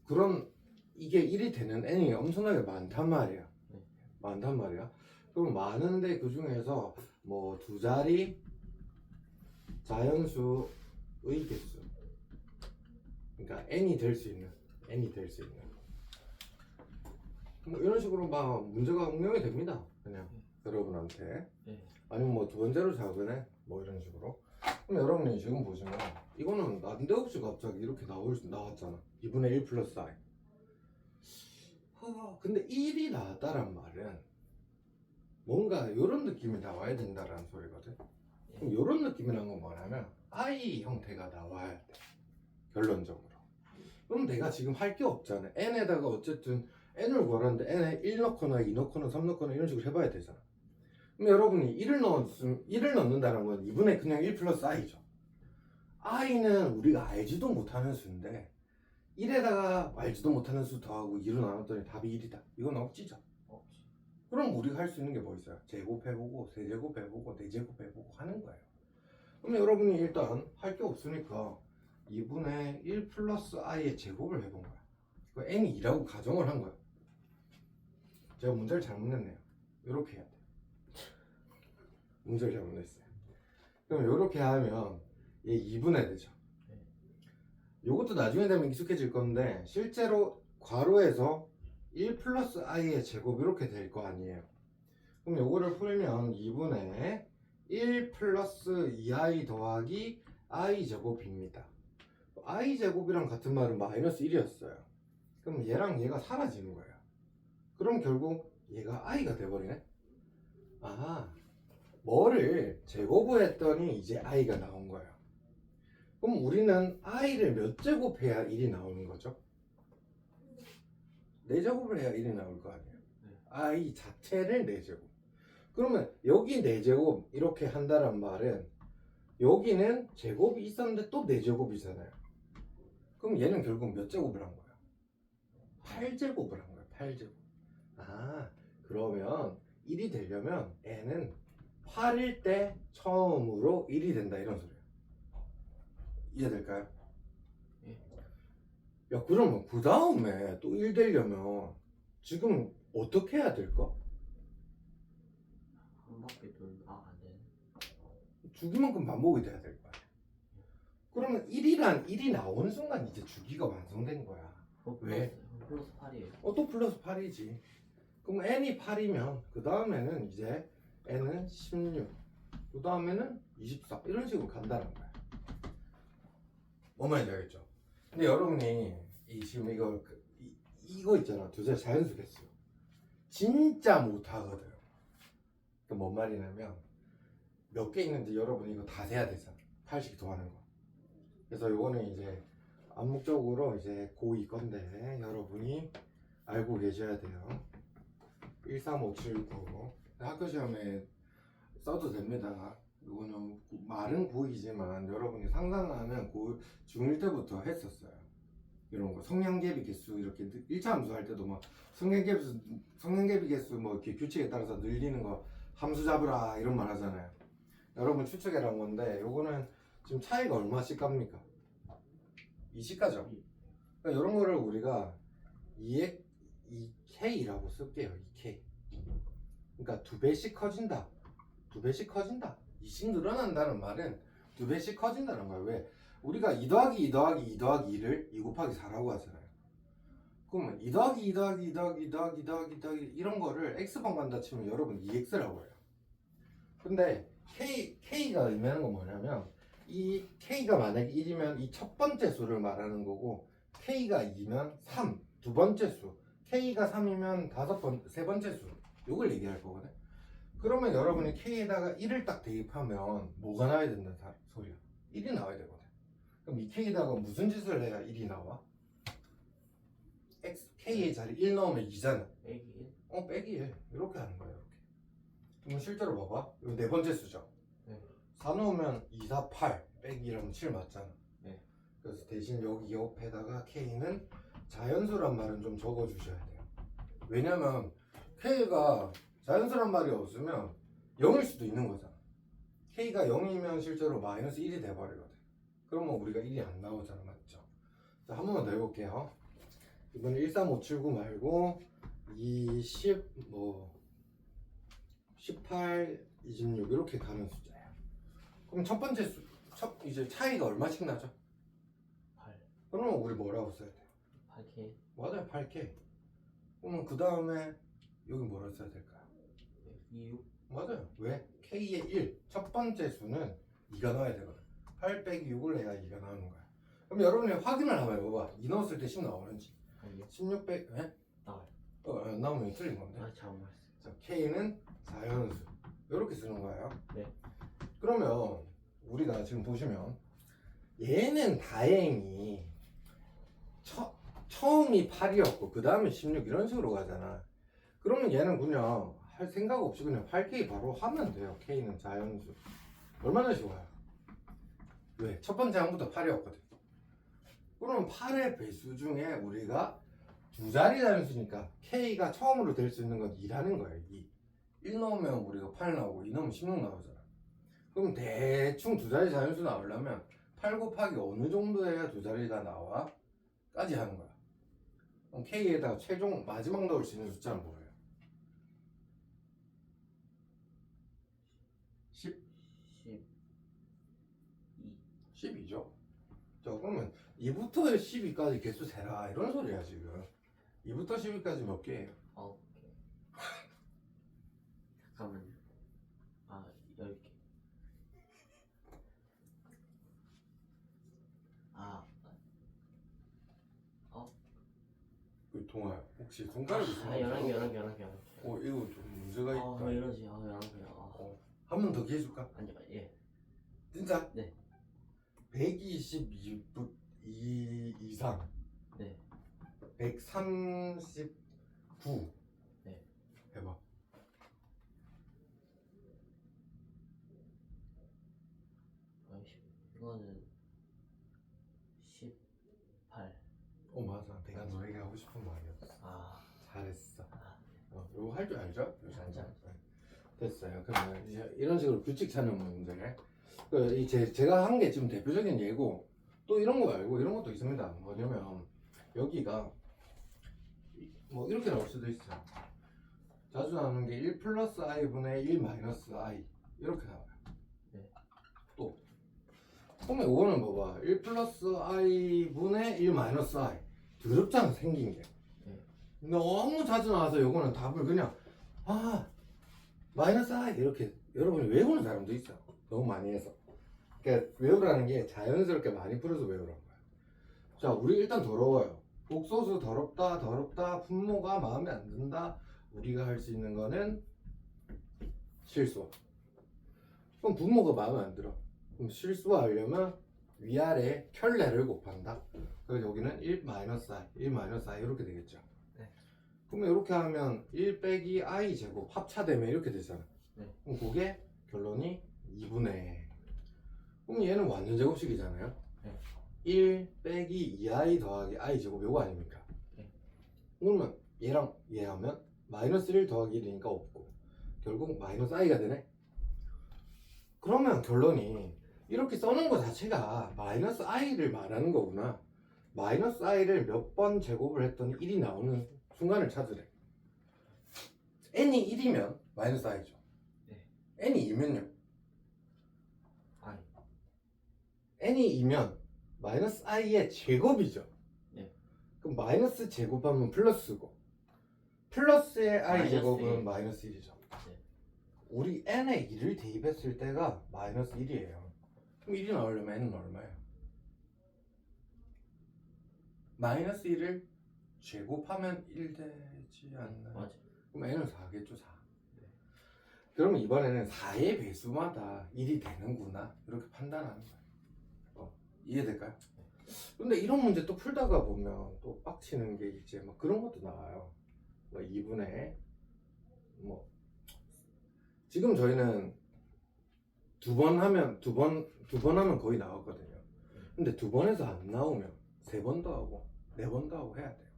그런 이게 1이 되는 n이 엄청나게 많단 말이야. 많단 말이야. 그럼 많은데 그 중에서 뭐 두 자리 자연수의 개수, 그러니까 n이 될 수 있는 뭐 이런 식으로 막 문제가 응용이 됩니다. 그냥 여러분한테. 네. 아니면 뭐 두 번째로 작은 애 뭐 이런 식으로. 그럼 여러분이 지금 보시면 이거는 난데없이 갑자기 이렇게 나왔잖아. 2분의 1 플러스 i. 근데 1이 나왔다란 말은 뭔가 이런 느낌이 나와야 된다라는 소리거든. 그럼 이런 느낌이란 건 뭐냐면 i 형태가 나와야 돼. 결론적으로. 그럼 내가 지금 할 게 없잖아. n에다가 어쨌든 n을 구하라는데 n에 1 넣거나 2 넣거나 3 넣거나 이런 식으로 해봐야 되잖아. 그럼 여러분이 1을 넣는다는 건 2분의 그냥 1 플러스 i죠. i는 우리가 알지도 못하는 수인데 1에다가 알지도 못하는 수 더하고 2로 나눴더니 답이 1이다. 이건 억지죠. 없지. 그럼 우리가 할 수 있는 게 뭐 있어요? 제곱해보고 세제곱해보고 네제곱해보고 하는 거예요. 그럼 여러분이 일단 할 게 없으니까 2분의 1 플러스 i의 제곱을 해본 거야. 그 n이 2라고 가정을 한 거야. 제가 문제를 잘못 냈네요. 이렇게 해야 돼. 문제를 잘못 냈어요. 그럼 이렇게 하면 얘 2분의 되죠. 요것도 나중에 되면 익숙해질 건데 실제로 괄호에서 1 플러스 i의 제곱 이렇게 될 거 아니에요. 그럼 요거를 풀면 2분의 1 플러스 2i 더하기 i 제곱입니다. i 제곱이랑 같은 말은 마이너스 1이었어요. 그럼 얘랑 얘가 사라지는 거예요. 그럼 결국 얘가 i가 돼버리네. 아, 뭐를 제곱을 했더니 이제 i가 나온 거예요. 그럼 우리는 i를 몇 제곱해야 1이 나오는 거죠? 4제곱을 해야 1이 나올 거 아니에요. i 자체를 4제곱. 그러면 여기 4제곱 이렇게 한다는 말은 여기는 제곱이 있었는데 또 4제곱이잖아요. 그럼 얘는 결국 몇 제곱을 한 거야? 8제곱을 한 거야. 8제곱. 아, 그러면 1이 되려면 n은 8일 때 처음으로 1이 된다 이런 소리야. 이해될까요? 예. 야, 그러면 그 다음에 또 1 되려면 지금 어떻게 해야 될까? 한 바퀴 안 되네. 주기만큼 반복이 돼야 될 거야. 그러면 1이 나오는 순간 이제 주기가 완성된 거야. 왜? 플러스 8이에요. 또 플러스 8이지. 그럼 n이 8이면 그 다음에는 이제 n은 16, 그 다음에는 24 이런 식으로 간다는 거야. 뭔 말인지 알겠죠? 근데 여러분이 지금 이거 있잖아. 두세 자연수 개수 진짜 못하거든. 그 뭔 말이냐면 몇 개 있는지 여러분이 이거 다 세야 되잖아. 8씩 더하는 거. 그래서 요거는 이제 암묵적으로 이제 고2 건데 여러분이 알고 계셔야 돼요. 13579 학교 시험에 써도 됩니다. 이거는 말은 고2지만 여러분이 상상하면 중1 때부터 했었어요. 이런 거 성량계비 개수 이렇게 1차 함수 할 때도 막 성량계비 개수 뭐 이렇게 규칙에 따라서 늘리는 거 함수 잡으라 이런 말 하잖아요. 여러분 추측해란 건데 요거는 지금 차이가 얼마씩 갑니까? 2씩 가죠. 그러니까 이런 거를 우리가 2K라고 쓸게요. 2K. 그러니까 2배씩 커진다. 2배씩 커진다. 2씩 늘어난다는 말은 2배씩 커진다는 거예요. 왜? 우리가 2 더하기 2 더하기 2 더하기 2를 2 곱하기 4라고 하잖아요. 그러면 2 더하기 2 더하기 2 더하기 2 더하기 2 더하기 2 더하기 이런 거를 x번 간다 치면 여러분 2x라고 해요. 근데 K가 의미하는 건 뭐냐면 이 K가 만약에 1이면 이 첫 번째 수를 말하는 거고 K가 2면 3, 두 번째 수, K가 3이면 세 번째 수 이걸 얘기할 거거든. 그러면 여러분이 K에다가 1을 딱 대입하면 뭐가 나와야 된다는 소리야? 1이 나와야 되거든. 그럼 이 K에다가 무슨 짓을 해야 1이 나와? K의 자리 1 넣으면 2잖아. 빼기 1? 빼기 1 이렇게 하는 거야. 이렇게. 그럼 실제로 봐봐. 이거 네 번째 수죠. 네. 4 넣으면 2, 4, 8 빼기 1하면 7 맞잖아. 네. 그래서 대신 여기 옆에다가 K는 자연수란 말은 좀 적어 주셔야 돼요. 왜냐면 K가 자연수란 말이 없으면 0일 수도 있는 거잖아. K가 0이면 실제로 마이너스 1이 돼버리거든. 그러면 우리가 1이 안 나오잖아. 맞죠? 자, 한 번만 더 해볼게요. 이번에 13579 말고 18, 26 이렇게 가는 숫자예요. 그럼 첫 번째 이제 차이가 얼마씩 나죠? 8. 그러면 우리 뭐라고 써야 돼요? 8K? 맞아요, 8K. 그러면 그 다음에 여기 뭐라고 써야 될까요? 26? 맞아요. 왜? K의 1. 첫 번째 수는 2가 나와야 되거든. 8 빼기 6을 해야 2가 나오는 거야. 그럼 여러분이 확인을 한번 해봐봐. 2 넣었을 때 10 나오는지. 아니요. 16 빼기, 에? 나와요. 안 나오면 틀린 건데. 아, 잘못 말했어요. 자, K는 자연수. 이렇게 쓰는 거예요. 네. 그러면 우리가 지금 보시면 얘는 다행히 처음이 8이었고 그 다음에 16 이런 식으로 가잖아. 그러면 얘는 그냥 할 생각 없이 그냥 8K 바로 하면 돼요. K는 자연수. 얼마나 쉬워요. 왜? 첫 번째 항부터 8이었거든. 그럼 8의 배수 중에 우리가 두 자리 자연수니까 K가 처음으로 될 수 있는 건 2라는 거예요. 2. 1 넣으면 우리가 8 나오고 2 넣으면 16 나오잖아. 그럼 대충 두 자리 자연수 나오려면 8 곱하기 어느 정도 해야 두 자리가 나와? 까지 하는 거야. 그럼 K에다가 최종 마지막 넣을 수 있는 숫자는 뭐예요? 10? 12. 12죠. 자, 그러면 2부터 12까지 개수 세라 이런 소리야 지금. 2부터 12까지 몇 개예요? 9개. 잠깐만요. 아, 10개. 아, 그 동아 혹시 손가락이 있으면 11개. 이거 좀 문제가 있다. 왜 이러지? 11개. 한 번 더 기회 줄까? 아니, 예. 진짜? 네. 122 이상. 네. 139. 네. 해봐. 이거는 18. 맞아. 내가 너에게 하고 싶은 말이었어. 아, 잘했어. 아, 이거 할 줄 알죠? 알죠. 네. 됐어요. 그러면 이제 이런 식으로 규칙 찾는 문제. 제가 한 게 지금 대표적인 예고, 또 이런 거 말고 이런 것도 있습니다. 뭐냐면 여기가 뭐 이렇게 나올 수도 있어요. 자주 나오는 게 1 플러스 i분의 1 마이너스 i 이렇게 나와요. 네. 또 그러면 이거는 봐봐. 1 플러스 i분의 1 마이너스 i 더럽잖아 생긴 게. 네. 너무 자주 나와서 이거는 답을 그냥 마이너스 i 이렇게 여러분이 외우는 사람도 있어. 너무 많이 해서. 그러니까 외우라는 게 자연스럽게 많이 풀어서 외우라는 거야. 자, 우리 일단 더러워요. 복소수 더럽다 분모가 마음에 안 든다. 우리가 할 수 있는 거는 실수. 그럼 분모가 마음에 안 들어. 그럼 실수하려면 위아래 켤레를 곱한다. 그래서 여기는 1 마이너스 i, 1 마이너스 i 이렇게 되겠죠. 네. 그러면 이렇게 하면 1 빼기 i 제곱 합차되면 이렇게 되잖아. 네. 그럼 그게 결론이 2분의. 그럼 얘는 완전 제곱식이잖아요. 네. 1 빼기 2i 더하기 i 제곱 요거 아닙니까? 네. 그러면 얘랑 얘 하면 마이너스 1 더하기 1이니까 없고 결국 마이너스 i가 되네. 그러면 결론이 이렇게 써놓은 거 자체가 마이너스 i를 말하는 거구나. 마이너스 i를 몇 번 제곱을 했더니 1이 나오는 순간을 찾으래. n이 1이면 마이너스 i죠. 네. n이 2면요. 아니. n이 2면 마이너스 i의 제곱이죠. 네. 그럼 마이너스 제곱하면 플러스고 플러스의 i 마이너스 제곱은 1. 마이너스 1이죠. 네. 우리 n에 1을 대입했을 때가 마이너스 1이에요. 그럼 1이 나오려면 n은 얼마예요? 마이너스 1을 제곱하면 1 되지 않나요? 맞아. 그럼 n은 4겠죠. 4. 그러면 이번에는 4의 배수마다 1이 되는구나 이렇게 판단하는 거예요. 이해될까요? 근데 이런 문제 또 풀다가 보면 또 빡치는 게 이제 막 그런 것도 나와요. 뭐 2분의 뭐 지금 저희는 두 번 하면 거의 나왔거든요. 근데 두 번에서 안 나오면 세 번도 하고 네 번도 하고 해야 돼요.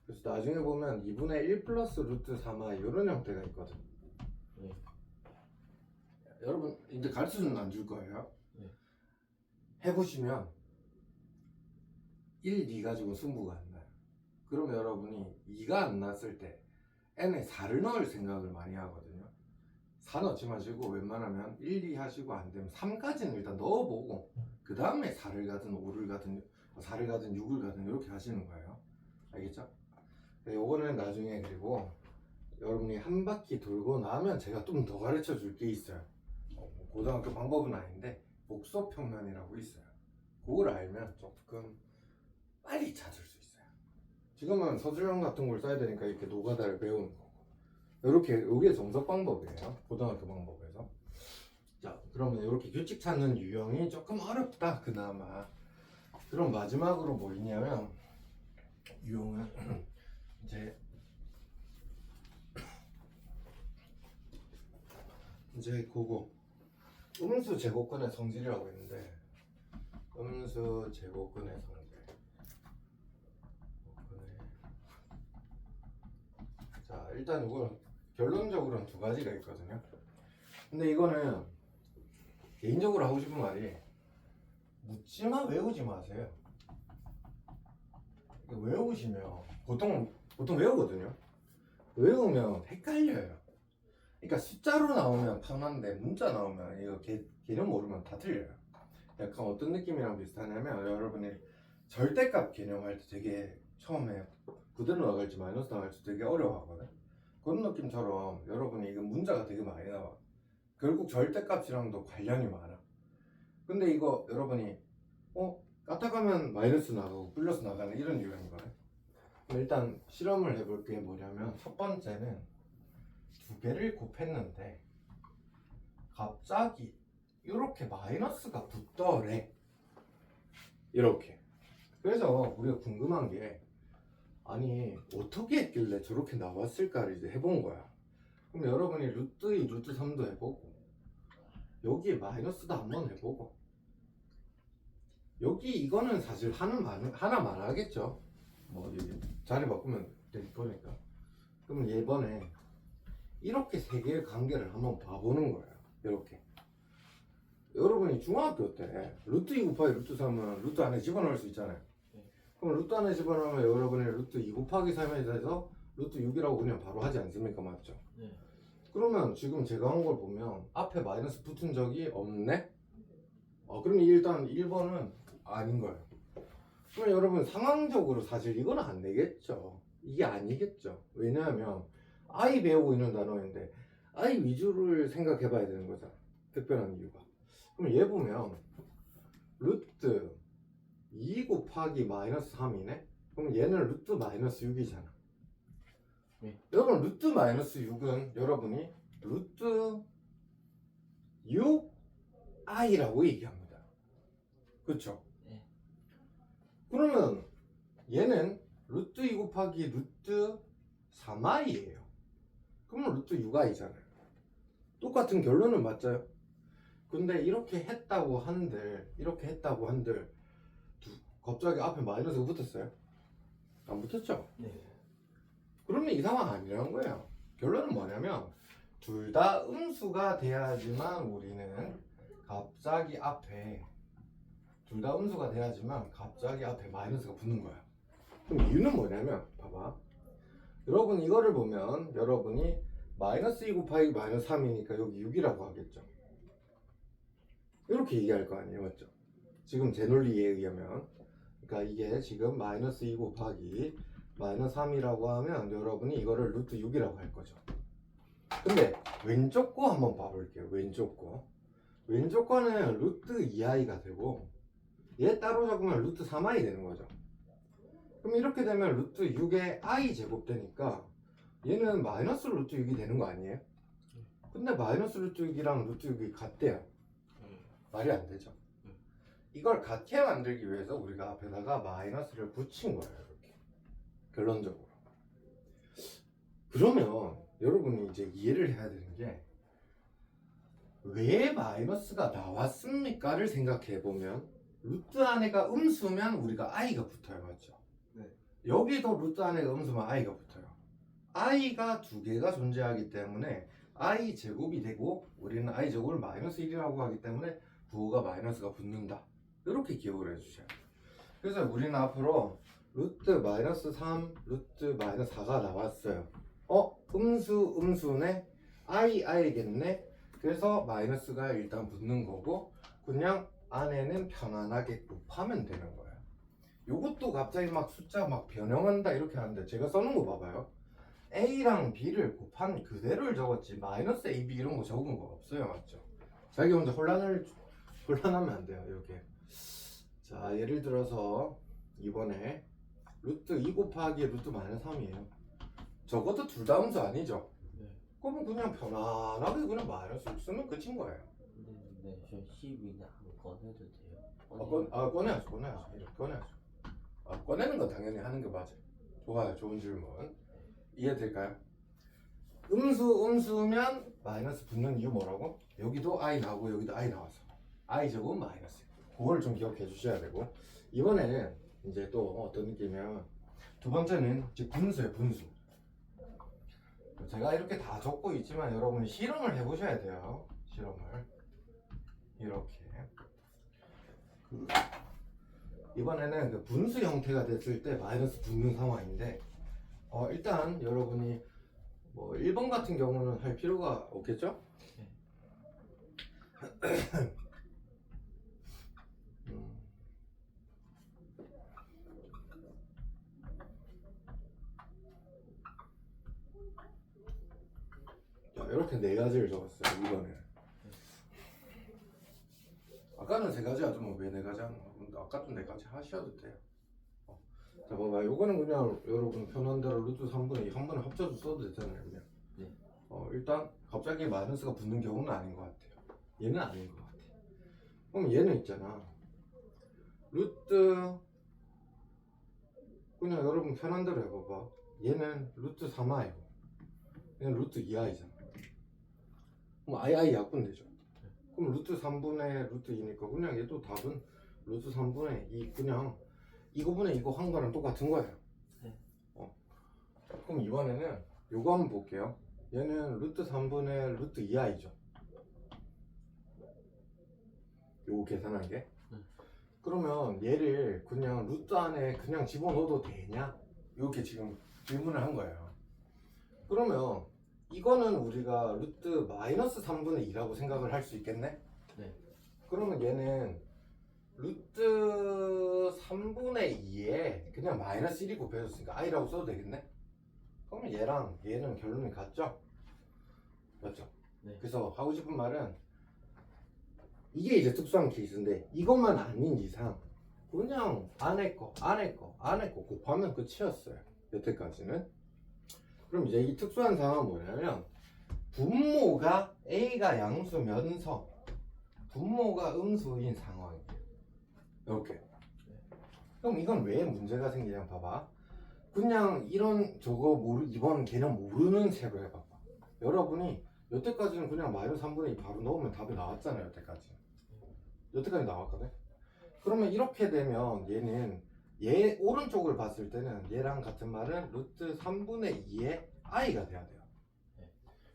그래서 나중에 보면 2분의 1 플러스 루트 3i 이런 형태가 있거든. 네. 여러분 이제 가르쳐주는 안 줄 거예요. 네. 해보시면 1, 2 가지고 승부가 안 나요. 그러면 여러분이 2가 안 났을 때 n에 4를 넣을 생각을 많이 하거든요. 4 넣지 마시고 웬만하면 1, 2 하시고 안 되면 3까지는 일단 넣어보고 그 다음에 4를 가든 5를 가든 4를 가든 6을 가든 이렇게 하시는 거예요. 알겠죠? 요거는 나중에 그리고 여러분이 한 바퀴 돌고 나면 제가 좀 더 가르쳐 줄 게 있어요. 고등학교 방법은 아닌데 복소 평면이라고 있어요. 그걸 알면 조금 빨리 찾을 수 있어요. 지금은 서술형 같은 걸 써야 되니까 이렇게 노가다를 배우는 거고 이렇게 요게 정석 방법이에요. 고등학교 방법에서. 자, 그러면 이렇게 규칙 찾는 유형이 조금 어렵다 그나마. 그럼 마지막으로 뭐 있냐면 유형은 이제 이제 그거 음수 제곱근의 성질이라고 했는데 음수 제곱근의 성질. 자 일단 이거는 결론적으로는 두 가지가 있거든요. 근데 이거는 개인적으로 하고 싶은 말이 묻지마 외우지 마세요. 외우시면 보통 외우거든요. 외우면 헷갈려요. 그러니까 숫자로 나오면 편한데 문자 나오면 이거 개념 모르면 다 틀려요. 약간 어떤 느낌이랑 비슷하냐면 여러분이 절대값 개념할 때 되게 처음에 그대로 나갈지 마이너스 나갈지 되게 어려워하거든. 그런 느낌처럼 여러분이 이거 문자가 되게 많이 나와. 결국 절대값이랑도 관련이 많아. 근데 이거 여러분이 까딱하면 마이너스 나가고 플러스 나가는 이런 유형이거든. 일단 실험을 해볼 게 뭐냐면 첫 번째는 두 개를 곱했는데 갑자기 이렇게 마이너스가 붙더래. 이렇게. 그래서 우리가 궁금한 게 아니 어떻게 했길래 저렇게 나왔을까를 이제 해본 거야. 그럼 여러분이 루트 2, 루트 3도 해보고 여기에 마이너스도 한번 해보고 여기 이거는 사실 하나만 하겠죠. 뭐 이게 자리 바꾸면 될 거니까. 그럼 이번에 이렇게 세 개의 관계를 한번 봐보는 거예요. 이렇게. 여러분이 중학교 때 루트 2 곱하기 루트 3은 루트 안에 집어넣을 수 있잖아요. 그럼 루트 안에 집어넣으면 여러분이 루트 2 곱하기 3에 대해서 루트 6이라고 그냥 바로 하지 않습니까? 맞죠? 네. 그러면 지금 제가 한 걸 보면 앞에 마이너스 붙은 적이 없네? 그럼 일단 1번은 아닌 거예요. 그럼 여러분 상황적으로 사실 이거는 안 되겠죠. 이게 아니겠죠. 왜냐하면 I 배우고 있는 단어인데 I 위주를 생각해 봐야 되는 거잖아. 특별한 이유가. 그럼 얘 보면 루트 2 곱하기 마이너스 3이네? 그럼 얘는 루트 마이너스 6이잖아. 네. 여러분 루트 마이너스 6은 여러분이 루트 6i라고 얘기합니다. 그쵸? 네. 그러면 얘는 루트 2 곱하기 루트 3i예요. 그러면 루트 6i잖아요. 똑같은 결론은 맞죠? 근데 이렇게 했다고 한들 갑자기 앞에 마이너스가 붙었어요? 안 붙었죠? 네. 그러면 이 상황 아니라는 거예요. 결론은 뭐냐면 둘 다 음수가 돼야지만 우리는 갑자기 앞에 마이너스가 붙는 거야. 그럼 이유는 뭐냐면 봐봐. 여러분 이거를 보면 여러분이 마이너스 2 곱하기 마이너스 3이니까 여기 6이라고 하겠죠. 이렇게 얘기할 거 아니에요. 맞죠? 지금 제 논리에 의하면 그러니까 이게 지금 마이너스 2 곱하기 마이너스 3이라고 하면 여러분이 이거를 루트 6이라고 할 거죠. 근데 왼쪽 거 한번 봐볼게요. 왼쪽 거는 루트 2i가 되고 얘 따로 적으면 루트 3i 되는 거죠. 그럼 이렇게 되면 루트 6의 i 제곱 되니까 얘는 마이너스 루트 6이 되는 거 아니에요? 근데 마이너스 루트 6이랑 루트 6이 같대요. 말이 안 되죠. 이걸 같게 만들기 위해서 우리가 앞에다가 마이너스를 붙인 거예요. 이렇게 결론적으로. 그러면 여러분이 이제 이해를 해야 되는 게 왜 마이너스가 나왔습니까를 생각해 보면 루트 안에가 음수면 우리가 i가 붙어요. 맞죠? 네. 여기도 루트 안에가 음수면 i가 붙어요. i가 두 개가 존재하기 때문에 i 제곱이 되고 우리는 i 제곱을 마이너스 1이라고 하기 때문에 부호가 마이너스가 붙는다. 이렇게 기억을 해주셔야 돼요. 그래서 우리는 앞으로 루트 마이너스 3, 루트 마이너스 4가 나왔어요. 음수네? i겠네? 그래서 마이너스가 일단 붙는 거고 그냥 안에는 편안하게 곱하면 되는 거예요. 요것도 갑자기 막 숫자 막 변형한다 이렇게 하는데 제가 써놓은 거 봐봐요. A랑 B를 곱한 그대로를 적었지 마이너스 AB 이런 거 적은 거 없어요. 맞죠? 자기 혼자 혼란하면 안 돼요. 이렇게. 자 예를 들어서 이번에 루트 2 곱하기 루트 마이너스 3이에요. 적어도 둘 다 음수 아니죠? 네. 그러면 그냥 편안하게 그냥 마이너스 6 쓰면 끝인 거예요. 네. 저 12는 한번 꺼내도 돼요? 꺼내야죠. 꺼내는 건 당연히 하는 게 맞아요. 좋아요. 좋은 질문. 이해될까요? 음수면 마이너스 붙는 이유 뭐라고? 여기도 i 나오고 여기도 i 나와서 i 제곱 마이너스. 그걸 좀 기억해 주셔야 되고, 이번에는 이제 또 어떤 느낌이냐면 두 번째는 이제 분수예요. 분수. 제가 이렇게 다 적고 있지만 여러분이 실험을 해보셔야 돼요. 실험을 이렇게 이번에는 그 분수 형태가 됐을 때 마이너스 붙는 상황인데, 일단 여러분이 뭐 1번 같은 경우는 할 필요가 없겠죠? 자, 이렇게 네 가지를 적었어요. 이번에 아까는 세 가지 하죠. 뭐 왜 네 가지 하는 거? 아까 좀 네 가지 하셔도 돼요. 자, 봐봐. 요거는 그냥 여러분 편한 대로 루트 3분의 2 한 번에 합쳐서 써도 되잖아요. 그냥. 네. 일단 갑자기 마이너스가 붙는 경우는 아닌 것 같아요. 얘는 아닌 것 같아요. 그럼 얘는 있잖아. 루트 그냥 여러분 편한 대로 해봐봐. 얘는 루트 3i고 얘는 루트 2i잖아. 그럼 i 약분되죠. 그럼 루트 3분의 루트 2니까 그냥 얘도 답은 루트 3분의 2 그냥 이거분의 이거 한 거랑 똑같은 거예요. 네. 그럼 이번에는 요거 한번 볼게요. 얘는 루트 3분의 루트 2i죠. 요거 계산한 게. 그러면 얘를 그냥 루트 안에 그냥 집어넣어도 되냐? 이렇게 지금 질문을 한 거예요. 그러면 이거는 우리가 루트 마이너스 3분의 2라고 생각을 할 수 있겠네? 네. 그러면 얘는 루트 3분의 2에 그냥 마이너스 1이 곱해졌으니까 i라고 써도 되겠네? 그러면 얘랑 얘는 결론이 같죠? 맞죠? 네. 그래서 하고 싶은 말은 이게 이제 특수한 케이스인데 이것만 아닌 이상 그냥 안에 거 곱하면 끝이었어요. 여태까지는. 그럼 이제 이 특수한 상황은 뭐냐면 분모가 A가 양수면서 분모가 음수인 상황이에요. 이렇게. 그럼 이건 왜 문제가 생기냐 봐봐. 그냥 이런 이번 개념 모르는 채로 해봐봐. 여러분이 여태까지는 그냥 마이너스 3분의 2 바로 넣으면 답이 나왔잖아요. 여태까지 나왔거든. 그러면 이렇게 되면 얘는 얘 오른쪽을 봤을 때는 얘랑 같은 말은 루트 3분의 2의 i가 돼야 돼요.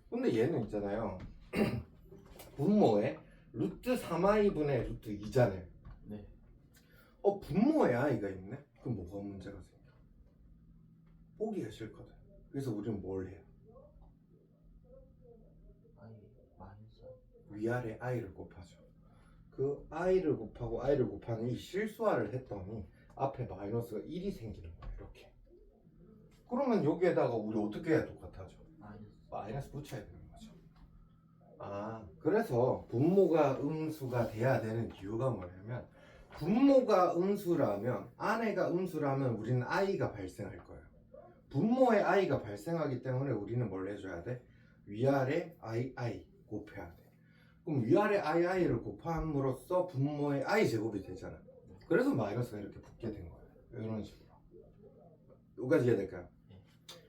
근데 얘는 있잖아요. 분모에 루트 3i분의 루트 2잖아요. 네. 분모에 i가 있네? 그럼 뭐가 문제가 생겨? 보기가 싫거든. 그래서 우리는 뭘 해요? 마이너스. 위아래 i를 곱하죠. 그 i를 곱하고 i를 곱하는 이 실수화를 했더니 앞에 마이너스가 1이 생기는 거예요. 이렇게. 그러면 여기에다가 우리 어떻게 해야 똑같아져? 마이너스 붙여야 되는 거죠. 그래서 분모가 음수가 돼야 되는 이유가 뭐냐면 분모가 음수라면 아내가 음수라면 우리는 i가 발생할 거예요. 분모에 i가 발생하기 때문에 우리는 뭘 해줘야 돼? 위아래 i 곱해야 돼. 그럼 위아래 i를 곱함으로써 분모의 i 제곱이 되잖아. 그래서 마이너스가 이렇게 붙게 된 거예요. 이런 식으로. 여기까지 이해야 될까요?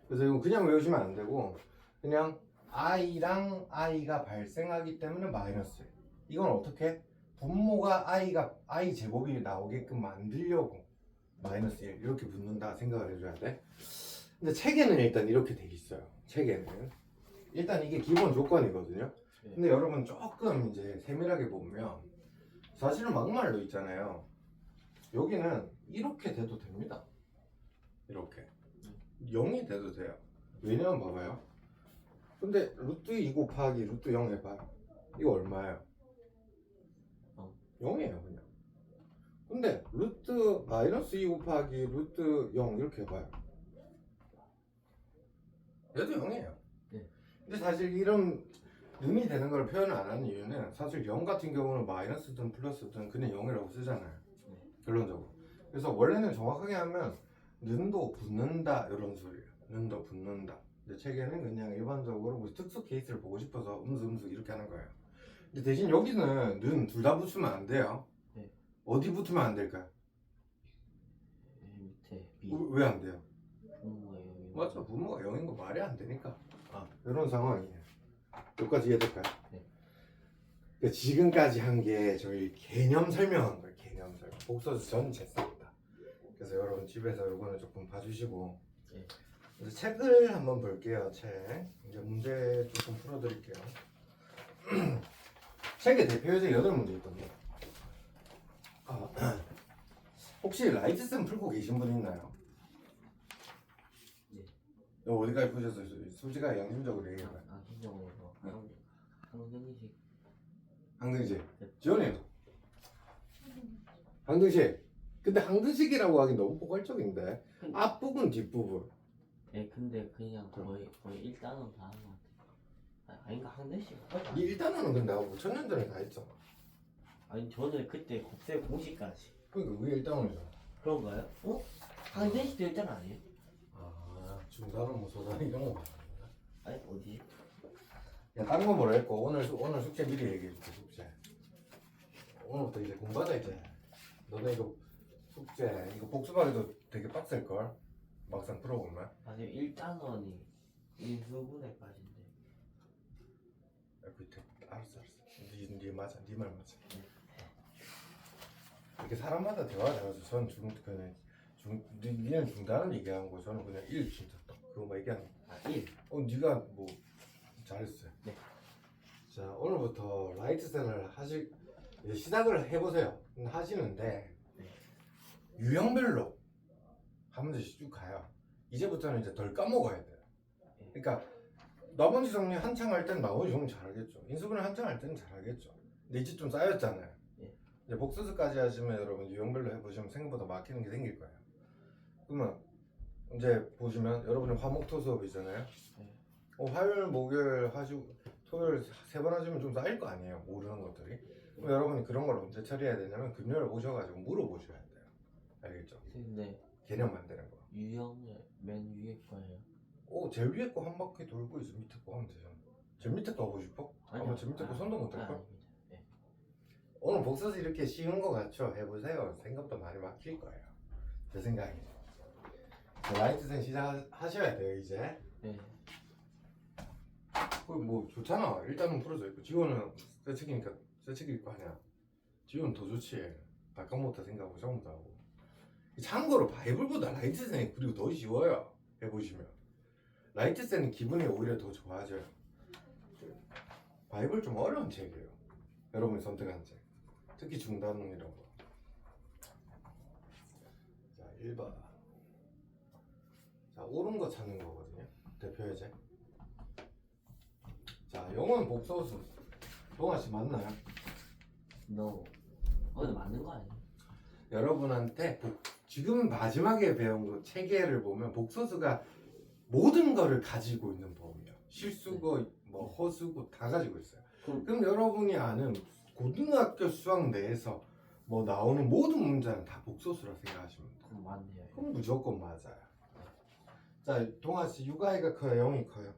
그래서 이거 그냥 외우시면 안 되고 그냥 i랑 i가 발생하기 때문에 마이너스예요. 이건 어떻게? 분모가 i 제곱이 나오게끔 만들려고 마이너스 1 이렇게 붙는다 생각을 해줘야 돼. 근데 책에는 일단 이렇게 돼 있어요. 책에는 일단 이게 기본 조건이거든요. 근데 여러분 조금 이제 세밀하게 보면 사실은 막말로 있잖아요. 여기는 이렇게 돼도 됩니다. 이렇게 0이 돼도 돼요. 왜냐면 봐봐요. 근데 루트 2 곱하기 루트 0 해봐요. 이거 얼마예요? 0이에요 그냥. 근데 루트 마이너스 2 곱하기 루트 0 이렇게 해봐요. 얘도 0이에요. 근데 사실 이런 능이 되는 걸 표현을 안 하는 이유는 사실 0 같은 경우는 마이너스든 플러스든 그냥 0이라고 쓰잖아요. 결론적으로. 그래서 원래는 정확하게 하면 는도 붙는다 이런 소리예요. 는도 붙는다. 근데 책에는 그냥 일반적으로 우리 특수 케이스를 보고 싶어서 음수 이렇게 하는 거예요. 근데 대신 여기는 는 둘 다 붙으면 안 돼요. 네. 어디 붙으면 안 될까요? 밑에 B. 왜 안 돼요? 분모가 0. 맞죠. 분모가 0인 거 말이 안 되니까. 이런 상황이에요. 여기까지 이해될까요? 네. 그 지금까지 한 게 저희 개념 설명한 거예요. 개념 설명. 복소수 전 쟀습니다. 그래서 여러분 집에서 이거는 조금 봐주시고 네. 이제 책을 한번 볼게요. 책 이제 문제 조금 풀어드릴게요. 책의 대표 예제 8문제 있던데. 혹시 라이트쌤 풀고 계신 분 있나요? 네. 어디까지 푸셨어요? 솔직하게 양심적으로 얘기해봐요. 기적으로 항등식 항등식. 네. 지원이요. 항등식. 근데 항등식이라고 하기 너무 포괄적인데 앞부분 뒷부분. 네, 근데 그냥 거의 1단원 다 한 것 같아요. 아닌가 항등식 이 일단은 근데 내가 5,000년 전에 다 했잖아. 아니 저는 그때 곱셈 공식까지 그러니까 그게 일단원이잖아. 그런가요? 어? 항등식도 일단 아니에요? 중단원 뭐 소단 이런 거. 아니 어디? 야, 딴 거 뭐라 했고 오늘 숙제 미리 얘기해 줄게. 숙제. 오늘부터 이제 공부하자 이제. 너네 이거 숙제 이거 복습하기도 되게 빡셀 걸. 막상 풀어보면. 아니 1단원이 인수분해까지인데 알았어. 네 맞아. 네 말 맞아. 이렇게 사람마다 대화가 달라서 저는 니는 중단을 얘기한 거 저는 그냥 1 진짜 딱 그거만 얘기하는 거. 1. 네가 뭐 잘했어요. 네. 자 오늘부터 라이트센을 이제 시작을 해보세요. 하시는데 네. 유형별로 한 문제씩 쭉 가요. 이제부터는 이제 덜 까먹어야 돼요. 그러니까 나머지 정리 한창 할 땐 나머지 정리 잘하겠죠. 인수분해 한창 할 때는 잘하겠죠. 근데 이제 좀 쌓였잖아요. 네. 이제 복수수까지 하시면 여러분 유형별로 해보시면 생각보다 막히는 게 생길 거예요. 그러면 이제 보시면 여러분이 화목토 수업이잖아요. 네. 화요일, 목요일 하시고 토요일 3번 하시면 좀 쌓일 거 아니에요. 모르는 것들이. 그럼 여러분이 그런 걸 언제 처리해야 되냐면 금요일 오셔가지고 물어보셔야 돼요. 알겠죠? 근데 개념 만드는 거. 유형을 맨 위에 거예요. 제일 위에 거 한 바퀴 돌고 이제 밑에 거 하면 되잖아. 제일 밑에 거 하고 싶어? 아마 제일 밑에 거 손도 못 댈걸? 네. 오늘 복서스 이렇게 쉬운 거 같죠? 해보세요. 생각보다 많이 막힐 거예요. 제 생각에. 라이트생 시작하셔야 돼요 이제. 네. 뭐 좋잖아. 일단은 풀어져 있고 지원은 새 책이니까 새 책일 거 아니야. 지원은 더 좋지. 다까먹다 생각하고 전부 다 하고. 참고로 바이블보다 라이트생이 그리고 더 쉬워요. 해보시면 라이트생은 기분이 오히려 더 좋아져요. 바이블 좀 어려운 책이에요. 여러분이 선택한 책. 특히 중단원 이런 거. 자 1번. 자 옳은 거 찾는 거거든요. 대표 예제. 자 영어는 복소수. 동아씨 맞나요? No. 근데 맞는 거 아니에요? 여러분한테 지금 마지막에 배운 거 체계를 보면 복소수가 모든 거를 가지고 있는 법이에요. 실수고 뭐 허수고 다 가지고 있어요. 그럼 여러분이 아는 고등학교 수학 내에서 뭐 나오는 모든 문제는 다 복소수라 생각하시면 돼요. 그럼 맞네요. 그럼 무조건 맞아요. 자 동아씨 육아이가 커요? 영이 커요?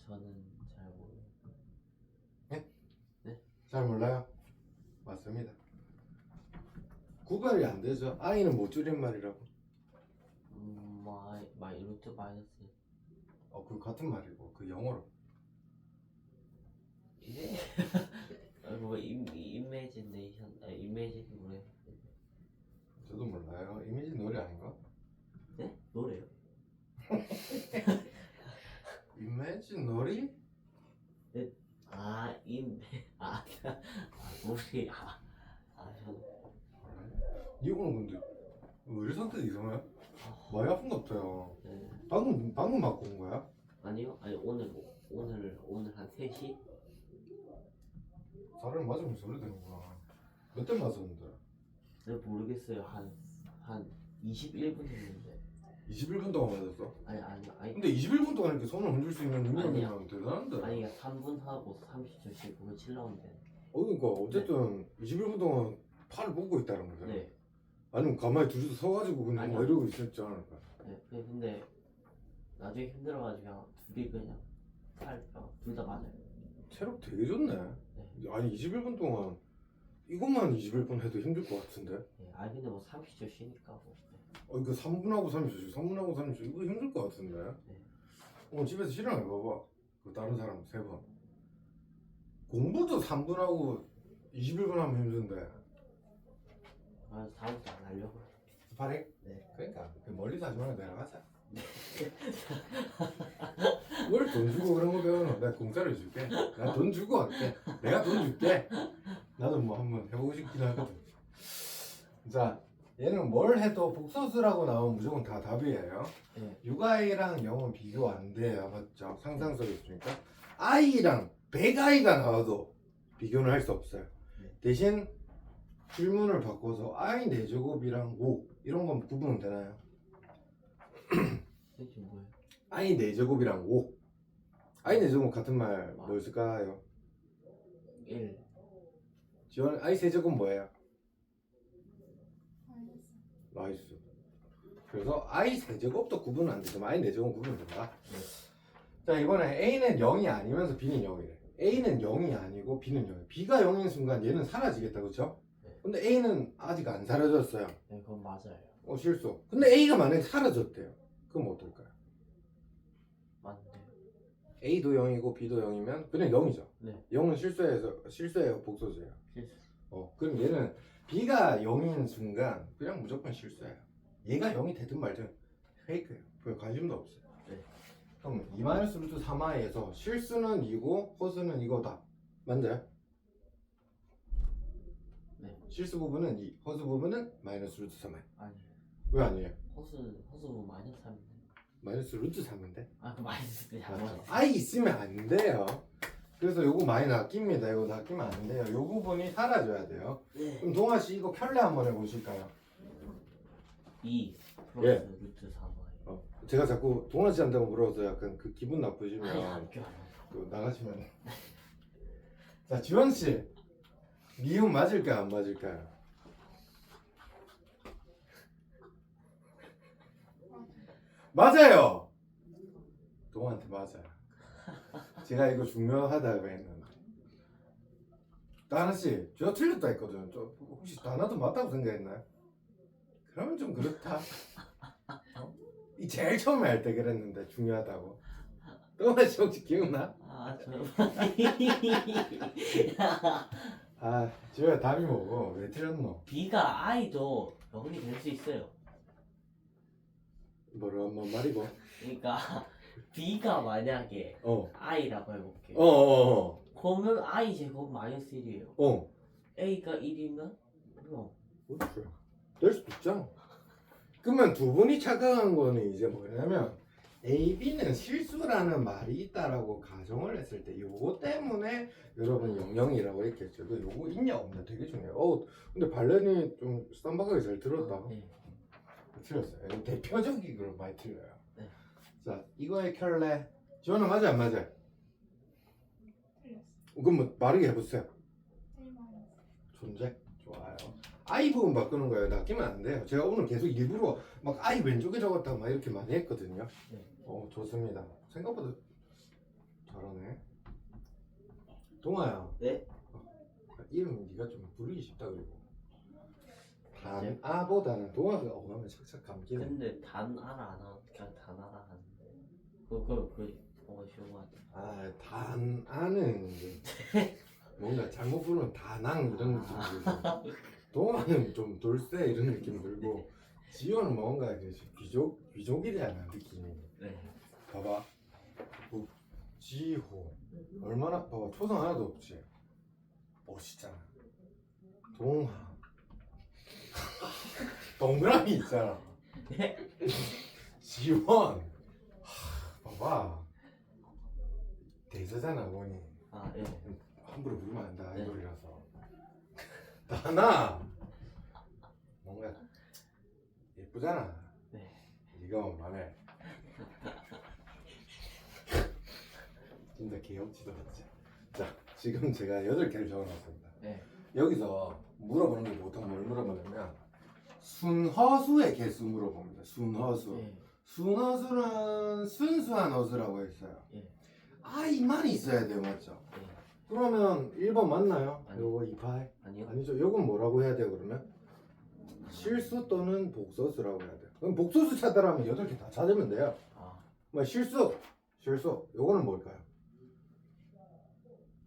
저는 잘 모르겠어요. 잘 몰라요? 맞습니다. 구별이 안 되죠. 아이는 뭐 줄임말이라고? 마이 루트 마이너스 그 같은 말이고 그 영어로 이게 뭐 이미지네이션 이미지 노래 저도 몰라요. 이미지 노래 아닌가? 네? 노래요? 이미지 놀이? 노래 저는 이거는 근데 왜 이렇게 상태가 이상해? 많이 아픈 것 같아요. 네. 방금 맞고 온 거야? 아니요? 아니 오늘 한 3시? 사람을 맞으면 소리 되는구나. 몇 대 맞았는데? 네, 모르겠어요. 한 21분 했는데 21분 동안 맞았어? 아니 근데 21분 동안 이렇게 손을 흔들 수 있는 능력이면 대단한데? 아니 3분 하고 30초 쉬고 그거 7라운드 그러니까 어쨌든 21분 동안 팔을 뻗고 있다는 거잖아. 네. 아니면 가만히 둘이서 서가지고 그냥 아니요. 뭐 이러고 있었지 않을까? 네. 근데 나중에 힘들어가지고 그냥 둘이 그냥 둘 다 맞아요. 체력 되게 좋네. 아니 21분 동안 이것만 21분 해도 힘들 것 같은데? 네. 아니 근데 뭐 30초 쉬니까 뭐. 네. 이거 3분하고 30초, 3분하고 30초 이거 힘들 것 같은데? 네. 오늘 집에서 실험해봐봐. 그 다른 사람 3번. 공부도 3분 하고 21분 하면 힘든데. 아, 다음부터 안 하려고. 스파링? 네. 그러니까 그 멀리서 하지 말고 내려가자. 뭘 돈 주고 그런 거 배우노? 내가 공짜로 해줄게. 나 돈 주고 할게. 내가 돈 줄게. 나도 뭐 한번 해보고 싶긴 하거든. 자, 얘는 뭘 해도 복소수라고 나오면 무조건 다 답이에요. 네. 6i랑 0은 비교 안 돼요. 맞죠? 상상 속에 있으니까. i랑 100i가 나와도 비교는 할 수 없어요. 네. 대신 질문을 바꿔서 i 4제곱이랑 5 이런 건 구분은 되나요? 이게 뭐예요? i 4제곱이랑 5 i 4제곱 같은 말 뭐였을까요? 1. 지원 i 세제곱 뭐예요? 마이너스. 나이스. 그래서 i 세제곱도 구분은 안 되지만 i 4제곱 구분은 된다. 자, 이번에 a는 0이 아니면서 b는 0이래. a는 0이 아니고 b는 0이래. b가 0인 순간 얘는 사라지겠다, 그쵸? 네. 근데 a는 아직 안 사라졌어요. 네, 그건 맞아요. 실수. 근데 a가 만약에 사라졌대요. 그럼 어떨까요? 맞는데. a도 0이고 b도 0이면 그냥 0이죠. 네. 0은 실수예요, 복소수예요. 실수. 그럼 얘는 b가 0인 순간 그냥 무조건 실수예요. 얘가 0이 되든 말든 페이크예요. 별 관심도 없어요. 네. 그럼 2-루트 3i에서 실수는 이고 허수는 이거다. 맞나요? 네. 실수 부분은 2, 허수 부분은 마이너스 루트 3i. 아니에요. 왜 아니에요? 허수 마이너스 3인데. 마이너스 루트 3인데? 아, 그 마이너스 잘못. i 있으면 안 돼요. 그래서 요거 많이 낚입니다. 이거 낚이면 안 돼요. 요 부분이 사라져야 돼요. 네. 그럼 동아 씨 이거 켤레 한번 해보실까요? 2 플러스 예. 루트 3y. 제가 자꾸 동아 씨 한다고 물어서 약간 그 기분 아니, 나쁘시면 안 껴요. 그 나가시면. 자, 지원 씨 미음 맞을까요, 안 맞을까요? 맞아요. 동아한테 맞아요. 제가 이거 중요하다고 했는데. 다나 씨, 제가 틀렸다 했거든. 저 혹시 다나도 맞다고 생각했나요? 그러면 좀 그렇다. 이 제일 처음에 할 때 그랬는데 중요하다고. 동아 씨 혹시 기억나? 아, 저. 아, 지호야 답이 뭐고? 왜 틀렸노? B가 I도 0이 될 수 있어요. 뭐를 한번 말이고. 그러니까 B가 만약에 어. I라고 해볼게요. 어. 그러면 I 제곱 마이너스 1이에요. 어. A가 1이면 0. 그렇죠. 될 수도 있잖아. 그러면 두 분이 착각한 거는 이제 뭐냐면 A, B는 실수라는 말이 있다라고 가정을 했을 때 요거 때문에 여러분 00이라고 했겠죠. 그 요거 있냐 없냐 되게 중요해요. 근데 발렌이 좀 쌈박하게 잘 들었다. 네. 틀렸어요. 이거 대표적으로 많이 틀려요. 네. 자, 이거의 켤레. 지원은 맞아 안 맞아? 틀렸어. 그럼 뭐 빠르게 해보세요. 1 마이너스. 존재? 좋아요. I 부분 바꾸는 거예요. 낚이면 안 돼요. 제가 오늘 계속 일부러 막 I 왼쪽에 적었다 막 이렇게 많이 했거든요. 네. 좋습니다. 생각보다 잘하네. 동아야. 네. 이름 네가 좀 부르기 쉽다 그리고. 단아보다는 동아가 하면 착착 감기네. 근데 단아라 안 하고 그냥 단아라 하는데 뭔가 쉬운 것 같아. 단아는 이제 뭔가 잘못 부르면 다낭 이런 느낌 들고 동아는 좀 돌쇠 이런 느낌 들고 지호는 뭔가 귀족이잖아 느낌이. 네. 봐봐. 지호 얼마나 봐봐 초성 하나도 없지. 멋있잖아. 동하 동그라미 있잖아. 지원 봐봐 대사잖아 어머니. 아, 예. 함부로 부르면 안 돼. 네. 아이돌이라서. 나나 뭔가 예쁘잖아. 네. 이거 맘에 진짜 개업지도 같지. 자, 지금 제가 8개를 적어놨습니다. 네. 여기서 물어보는 게 보통 뭘 물어보냐면 순허수의 개수 물어봅니다. 순허수. 네. 순허수는 순수한 허수라고 했어요. 예. i만 있어야 돼요, 맞죠? 네. 그러면 1번 맞나요? 아니요. 요거 2파이? 아니요. 아니죠. 요건 뭐라고 해야 돼요, 그러면? 실수 또는 복소수라고 해야 돼요. 그럼 복소수 찾으라면 8개 다 찾으면 돼요. 아, 뭐 실수 실수. 요거는 뭘까요?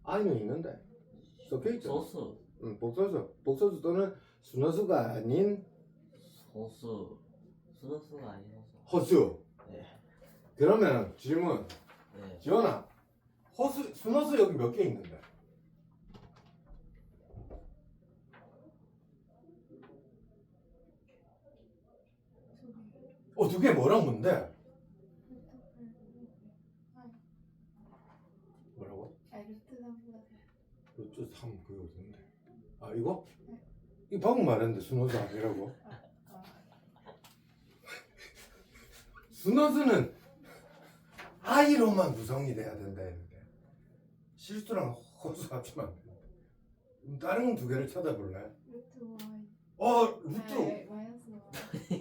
i는 있는데 적혀있죠. 소수. 복소수. 복소수 또는 순허수가 아닌 소수. 순서수가 아니어서. 허수. 네. 그러면 질문. 네. 지원아, 순허수 여기 몇 개 있는데? 두 개. 두 개 뭐랑 뭔데? 뭐라고? 루트 3보다 루트 3 그게 어딘데? 아 이거? 이 방금 말했는데 순허수 아니라고? 순허수는 i로만 구성이 돼야 된다 했는데 실수랑 허수 합치면 안 된다. 그럼 다른 건 두 개를 찾아볼래? 루트 Y. 루트 마이너스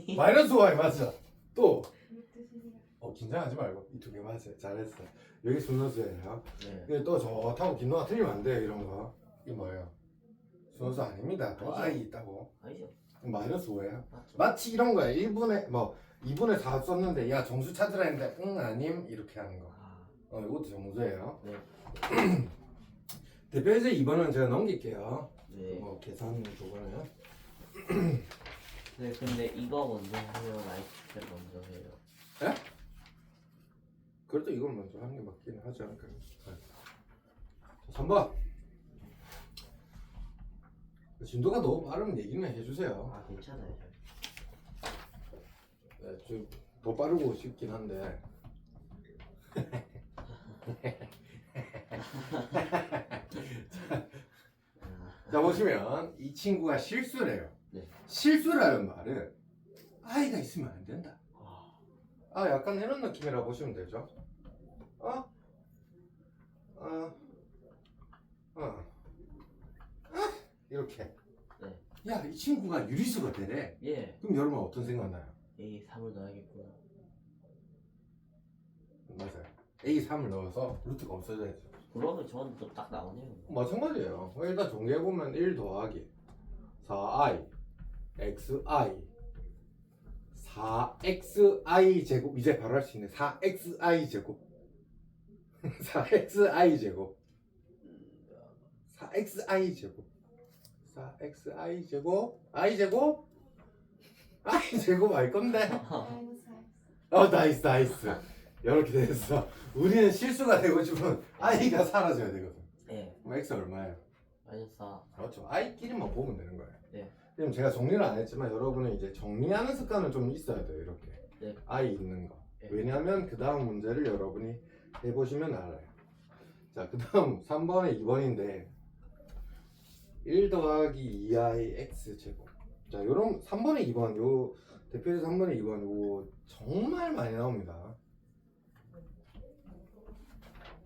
Y. 마이너스 y 맞아. 또 루트 12. 긴장하지 말고 이 두 개 맞아. 잘했어. 여기 순허수예요. 네. 근데 또 좋다고 긴노가 틀리면 안 돼요. 이런 거. 이게 뭐예요? 순허수 아닙니다. 또 아니죠. i 있다고. 아니죠. 마이너스 5예요. 맞죠. 마치 이런 거야. 1분의 2분의 4 썼는데 야 정수 찾으라 했는데 응 아님 이렇게 하는 거. 아, 이것도 정수예요. 네. 대표 예제 2번은 제가 넘길게요. 네. 계산 조건을. 네, 근데 이거 먼저 해요, 라이트 먼저 해요. 예? 그래도 이걸 먼저 하는 게 맞긴 하지 않을까요? 자, 3번. 진도가 너무 빠르면 얘기는 해주세요. 아, 괜찮아요. 네, 좀 더 빠르고 싶긴 한데. 자 보시면 이 친구가 실수래요. 네. 실수라는 말은 i가 있으면 안 된다. 아, 약간 이런 느낌이라 보시면 되죠. 이렇게. 네. 야, 이 친구가 유리수가 되래. 예. 그럼 여러분 어떤 생각 나요? A 3을 넣어야겠구나. 맞아요. A3을 넣어서 루트가 없어져야죠. 그러면 저는 또 딱 나오네요. 마찬가지예요. 일단 정리해보면 1 더하기 4i xi 4xi 제곱. 이제 바로 할 수 있네. 4xi 제곱 4xi 제곱 4xi 제곱 4xi 제곱 i 제곱 i 제곱 알 건데. 마이너스 X. 나이스 이렇게 됐어. 우리는 실수가 되고 싶으면 i가 사라져야 되거든. 네. 그럼 x 얼마예요? 마이너스 4. 그렇죠. i끼리만 보면 되는 거예요. 네. 지금 제가 정리를 안 했지만 여러분은 이제 정리하는 습관은 좀 있어야 돼요. 이렇게 네. i 있는 거. 네. 왜냐하면 그 다음 문제를 여러분이 해보시면 알아요. 자, 그 다음 3번에 2번인데 1 더하기 2i x 제곱. 자, 요런 3번에 2번 요 대표에서 3번에 2번 요거 정말 많이 나옵니다.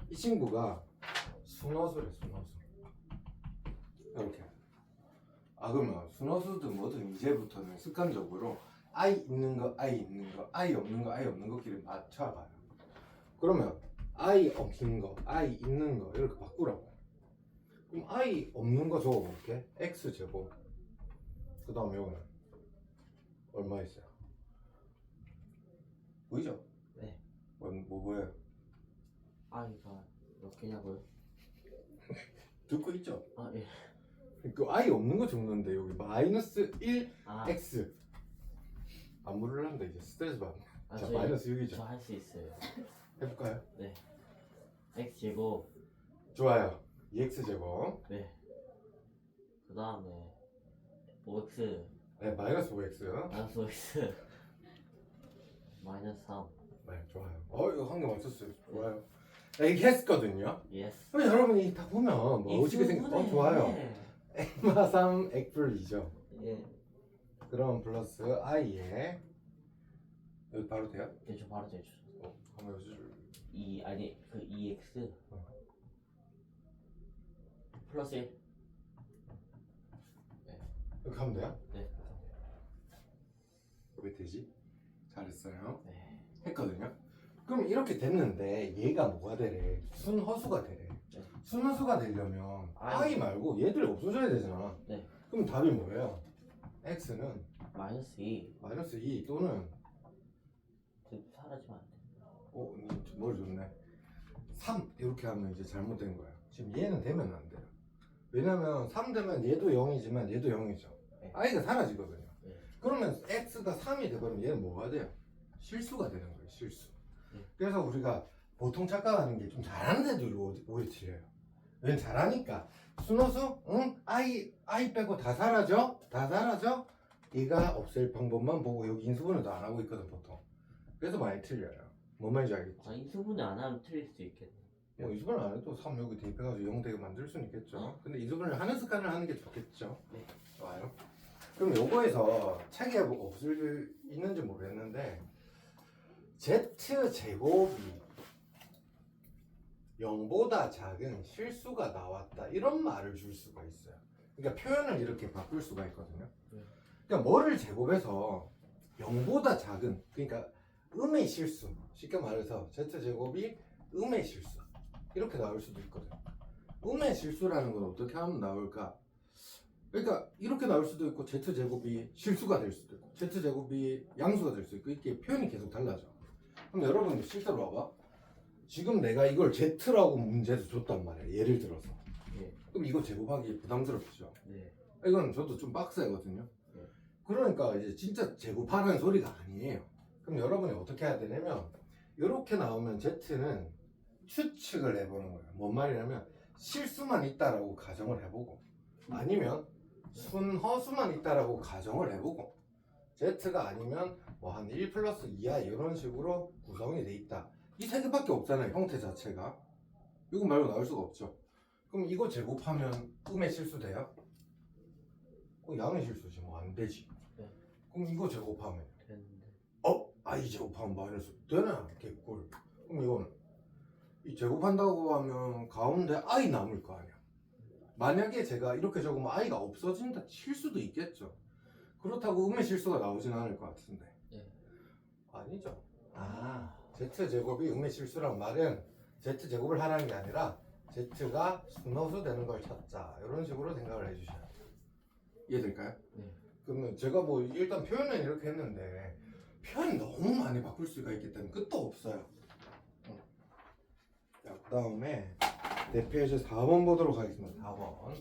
이 친구가 순허수래. 순허수. 이렇게. 그러면 순허수든 뭐든 이제부터는 습관적으로 i 있는 거, i 있는 거, i 없는 거, i 없는 거끼리 맞춰봐요. 그러면 i 없는 거, i 있는 거 이렇게 바꾸라고. 그럼 i 없는 거 적어볼게. x 제곱. 그 다음에 여기는 얼마 있어요? 보이죠? 네. 뭐 보여요? i가 몇 개냐고요? 듣고 있죠? 아, 예. 그 i 없는 거 적는데 여기 마이너스 1 아, x 안 물을란다 이제 스트레스 받네. 자, 저희- 마이너스 6이죠. 저 할 수 있어요. 해볼까요? x 제곱. 좋아요. 2x 제곱. 네. 그 다음에 5x 네, 마이너스 5x. 마이너스 5x 마이너스 3. 네, 좋아요. 이거 한 개 맞췄어요. 좋아요. 이렇게 했거든요. 예스. 그럼 여러분이 다 보면 뭐 어떻게 좋아요. 마 3 액플 2죠. 예. 그럼 플러스 i에 여기 바로 돼요? 네, 저 바로 대죠. 한번 해주실. 2 아니 그 2x 플러스 1. 이렇게 하면 돼요? 네. 왜 되지? 잘했어요. 네. 했거든요. 그럼 이렇게 됐는데 얘가 뭐가 되래? 순허수가 되래. 네. 순허수가 되려면 아이. i 말고 얘들이 없어져야 되잖아. 네. 그럼 답이 뭐예요? x는 마이너스 2. 마이너스 2 또는 그 사라지면 안 돼. 머리 좋네. 3 이렇게 하면 이제 잘못된 거예요. 지금 얘는 되면 안 돼요. 왜냐면 3 되면 얘도 0이지만 얘도 0이죠. 네. i가 사라지거든요. 네. 그러면 x가 3이 돼버리면 얘는 뭐가 돼요? 실수가 되는 거예요. 실수. 네. 그래서 우리가 보통 착각하는 게 좀 잘하는 애들이 오히려 틀려요. 왜냐면 잘하니까 순호수 응? i 빼고 다 사라져? 다 사라져? 얘가 없앨 방법만 보고 여기 인수분해도 안 하고 있거든 보통. 그래서 많이 틀려요. 뭔 말인지 알겠지? 아, 인수분해 안 하면 틀릴 수 있겠네. 뭐 인수분해 안 해도 3 여기 대입해가지고 0 되게 만들 수는 있겠죠. 근데 인수분해를 하는 습관을 하는 게 좋겠죠. 네. 좋아요. 그럼 요거에서 책에 뭐 없을 있는지 모르겠는데 z 제곱이 0보다 작은 실수가 나왔다 이런 말을 줄 수가 있어요. 그러니까 표현을 이렇게 바꿀 수가 있거든요. 그러니까 뭐를 제곱해서 0보다 작은 그러니까 음의 실수 쉽게 말해서 z제곱이 음의 실수 이렇게 나올 수도 있거든. 음의 실수라는 건 어떻게 하면 나올까? 그러니까 이렇게 나올 수도 있고 z제곱이 실수가 될 수도 있고 z제곱이 양수가 될 수도 있고 이렇게 표현이 계속 달라져. 그럼 여러분 실제로 봐봐. 지금 내가 이걸 z라고 문제에서 줬단 말이야. 예를 들어서. 네. 그럼 이거 제곱하기 부담스럽죠. 네. 이건 저도 좀 빡세거든요. 네. 그러니까 이제 진짜 제곱하라는 소리가 아니에요. 그럼 여러분이 어떻게 해야 되냐면 이렇게 나오면 z는 추측을 해보는 거예요. 뭔 말이냐면 실수만 있다라고 가정을 해보고 아니면 순허수만 있다라고 가정을 해보고 z가 아니면 뭐 한 1 플러스 2야 이런 식으로 구성이 돼 있다. 이 세 개밖에 없잖아요. 형태 자체가. 이거 말고 나올 수가 없죠. 그럼 이거 제곱하면 음의 실수 돼요? 양의 실수지 뭐 안 되지. 네. 그럼 이거 제곱하면 됐는데. i 제곱하면 마이너스 되나? 개꿀. 그럼 이거는 이 제곱한다고 하면 가운데 i 남을 거 아니야. 만약에 제가 이렇게 적으면 i가 없어진다 칠 수도 있겠죠. 그렇다고 음의 실수가 나오진 않을 것 같은데. 네. 아니죠. z제곱이 음의 실수란 말은 z제곱을 하라는 게 아니라 z가 순호수 되는 걸 찾자 이런 식으로 생각을 해주셔야 돼요. 이해될까요? 네. 그러면 제가 뭐 일단 표현은 이렇게 했는데 표현 너무 많이 바꿀 수가 있기 때문에 끝도 없어요. 자, 그 다음에 내 페이지 4번 보도록 하겠습니다. 4번.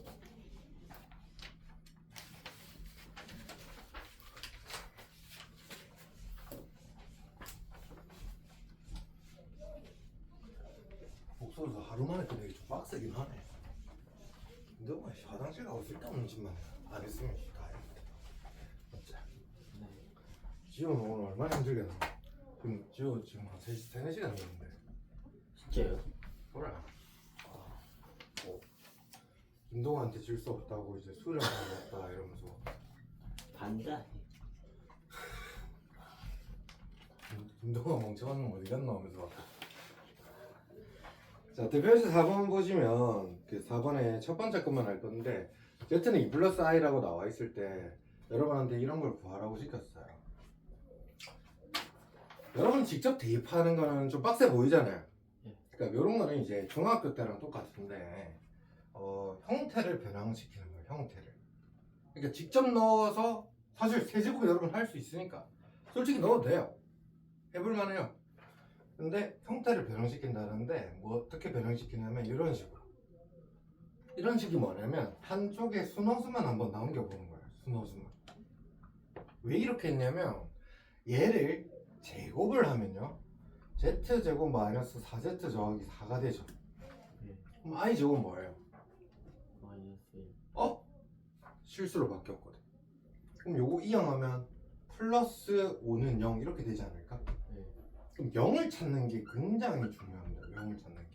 목소리도 하루 만에 끝내기 좀 빡세긴 하네. 근데 뭐 화장실 가고 쓸데없는 짓만 안 했으면 가야겠다. 맞지? 네. 지호는 오늘 얼마나 힘들겠나? 그럼 지호 지금 한 3, 4시간 됐는데. 진짜요? 그래. 뭐 김동호한테 질 수 없다고 이제 수련하고 없다 이러면서 반대. 김동호 멍청한 놈 어디 갔나 하면서 자 대표에서 4번 보시면 그 4번에 첫 번째 것만 할 건데 z는 2 플러스 i라고 나와 있을 때 여러분한테 이런 걸 구하라고 시켰어요. 여러분 직접 대입하는 거는 좀 빡세 보이잖아요. 그러니까 이런 거는 이제 중학교 때랑 똑같은데 형태를 변형시키는 거예요. 형태를. 그러니까 직접 넣어서 사실 세제곱 여러분 할 수 있으니까 솔직히 넣어도 돼요. 해볼만 해요. 근데 형태를 변형시킨다는데 뭐 어떻게 변형시키냐면 이런 식으로. 이런 식이 뭐냐면 한쪽에 순호수만 한번 남겨보는 거예요. 순호수만. 왜 이렇게 했냐면 얘를 제곱을 하면요 z제곱 마이너스 4z 더하기 4가 되죠. 네. 그럼 i제곱 뭐예요? 마이너스 1. 실수로 바뀌었거든. 그럼 요거 이항하면 플러스 5는 0 이렇게 되지 않을까? 네. 그럼 0을 찾는 게 굉장히 중요합니다. 0을 찾는 게.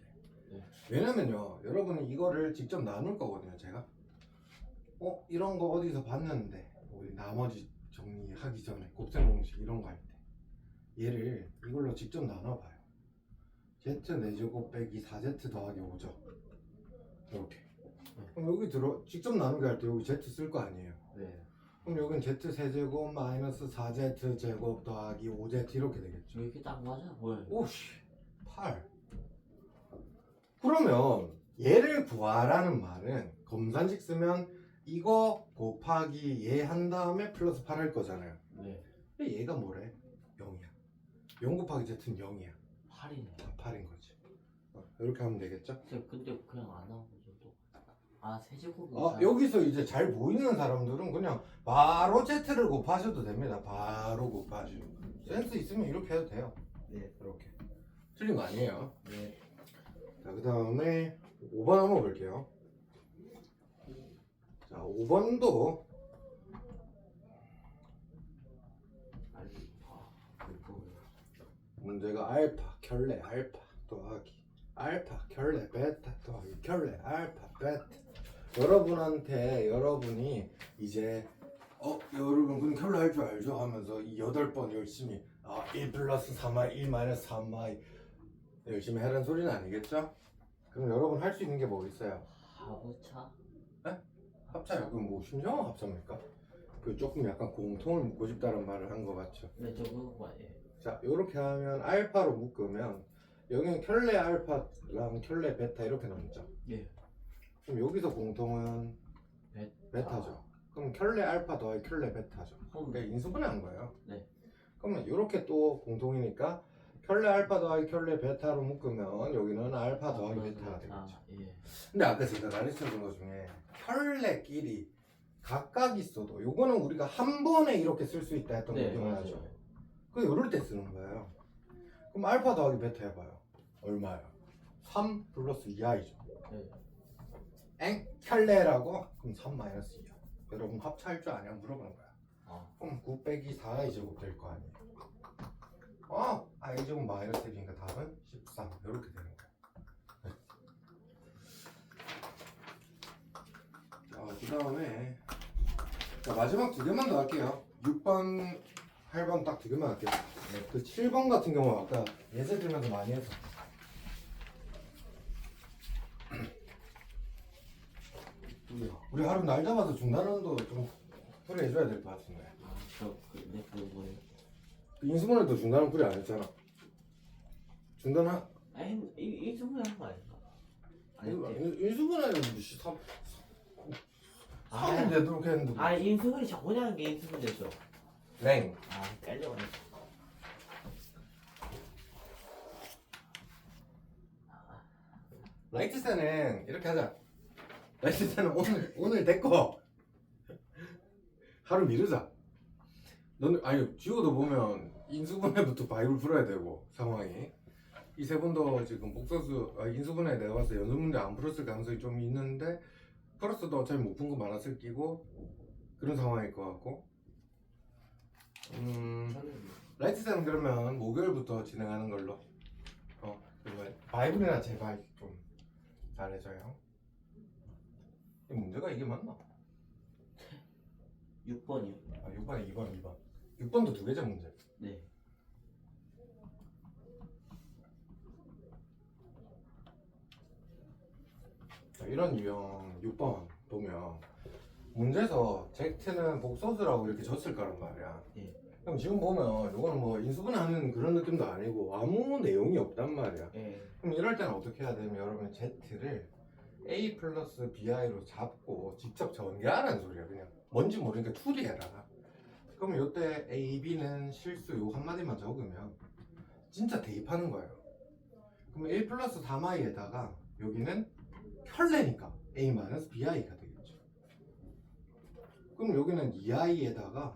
네. 왜냐면요 여러분이 이거를 직접 나눌 거거든요. 제가 이런 거 어디서 봤는데 우리 나머지 정리하기 전에 곱셈 공식 이런 거 할 때 얘를 이걸로 직접 나눠봐요. z 4제곱 빼기 4z 더하기 5죠. 이렇게. 그럼 여기 직접 나누게 할 때 여기 z 쓸 거 아니에요. 네. 그럼 여긴 z 세제곱 마이너스 4z 제곱 더하기 5z 이렇게 되겠죠. 이렇게 딱 맞아 보여요. 오씨 8. 그러면 얘를 구하라는 말은 검산식 쓰면 이거 곱하기 얘 한 다음에 플러스 8 할 거잖아요. 네. 근데 얘가 뭐래? 0이야. 0 곱하기 z는 0이야. 8이네. 8인 거지. 이렇게 하면 되겠죠? 쌤 근데 그냥 안 하고 저도 세제곱이 여기서 이제 잘 보이는 사람들은 그냥 바로 Z를 곱하셔도 됩니다. 바로 곱하시고 센스 있으면 이렇게 해도 돼요. 네. 이렇게 틀린 거 아니에요. 네. 자, 그 다음에 5번 한번 볼게요. 자, 5번도 문제가 알파 켤레 알파 더하기 알파 켤레 베타 더하기 켤레 알파 베타. 여러분이 이제 여러분 그럼 켤레 할 줄 알죠 하면서 이 8번 열심히 1 플러스 3y 1 마이너스 3y 열심히 하라는 소리는 아니겠죠? 그럼 여러분 할 수 있는 게 뭐 있어요? 하부차? 합차요? 그럼 뭐 심정한 합차입니까? 그 조금 약간 공통을 묻고 싶다는 말을 한 거 같죠? 네, 저 그거 아니에요. 자, 요렇게 하면 알파로 묶으면 여기는 켤레 알파랑 켤레 베타 이렇게 나오죠? 예. 그럼 여기서 공통은 베타죠. 그럼 켤레 알파 더하기 켤레 베타죠. 그러니까 인수분해한 거예요. 네. 그러면 이렇게 또 공통이니까 켤레 알파 더하기 켤레 베타로 묶으면 여기는 알파 더하기 베타가 되겠죠. 예. 근데 아까 제가 가르쳐준 것 중에 켤레끼리 각각 있어도 요거는 우리가 한 번에 이렇게 쓸 수 있다 했던 거 네, 기억나죠? 맞아요. 그 이럴 때 쓰는 거예요. 그럼 알파 더하기 베타 해봐요. 얼마야? 3 플러스 2i죠. 네. 엥? 켤레라고? 그럼 3 마이너스 2야. 여러분 합차할 줄 아냐 물어보는 거야. 그럼 9 빼기 4i 제곱 될 거 아니에요. i 제곱 마이너스 1이니까 답은 13 이렇게 되는 거야. 자, 그 다음에 마지막 2개만 더 할게요. 6번, 8번 딱 2개만 할게요. 그 7번 같은 경우 아까 예제 들면서 많이 해서 우리 하루 날 잡아서 중단원도 좀 풀이해줘야 될 것 같은데. 근데 그거 뭐예요? 그 인수분해도 중단원 풀이 안 했잖아. 중단한 이 정도 한거 아닌가? 인수분해는 사면 되도록 했는데. 인수분이 저번에 한 게 인수분이죠. 랭. 깔려가네. 라이트세는 이렇게 하자. 라이트세는 오늘 됐고 하루 미루자. 너는 지호도 보면 인수분해부터 바이블 풀어야 되고 상황이 이 세 분도 지금 복소수 인수분해 내가 봤을 때 연습 문제 안 풀었을 가능성이 좀 있는데 풀었어도 어차피 못 푼 거 많았을 끼고 그런 상황일 것 같고. 라이트세는 그러면 목요일부터 진행하는 걸로. 그러면 바이블이나 제발 좀 잘해줘요. 이 문제가 이게 맞나? 6번이요. 6번에 2번. 6번도 2개죠 문제. 네. 자, 이런 유형 6번 보면 문제에서 Z는 복소수라고 이렇게 줬을 거란 말이야. 예. 그럼 지금 보면 이거는 뭐 인수분해하는 그런 느낌도 아니고 아무 내용이 없단 말이야. 예. 그럼 이럴 때는 어떻게 해야 되면 여러분 Z를 A 플러스 BI로 잡고 직접 전개하라는 소리야. 그냥 뭔지 모르니까 추리해라. 그럼 이때 A, B는 실수 요 한마디만 적으면 진짜 대입하는 거예요. 그럼 1 플러스 3i에다가 여기는 켤레니까 A 마이너스 BI가 되겠죠. 그럼 여기는 2i에다가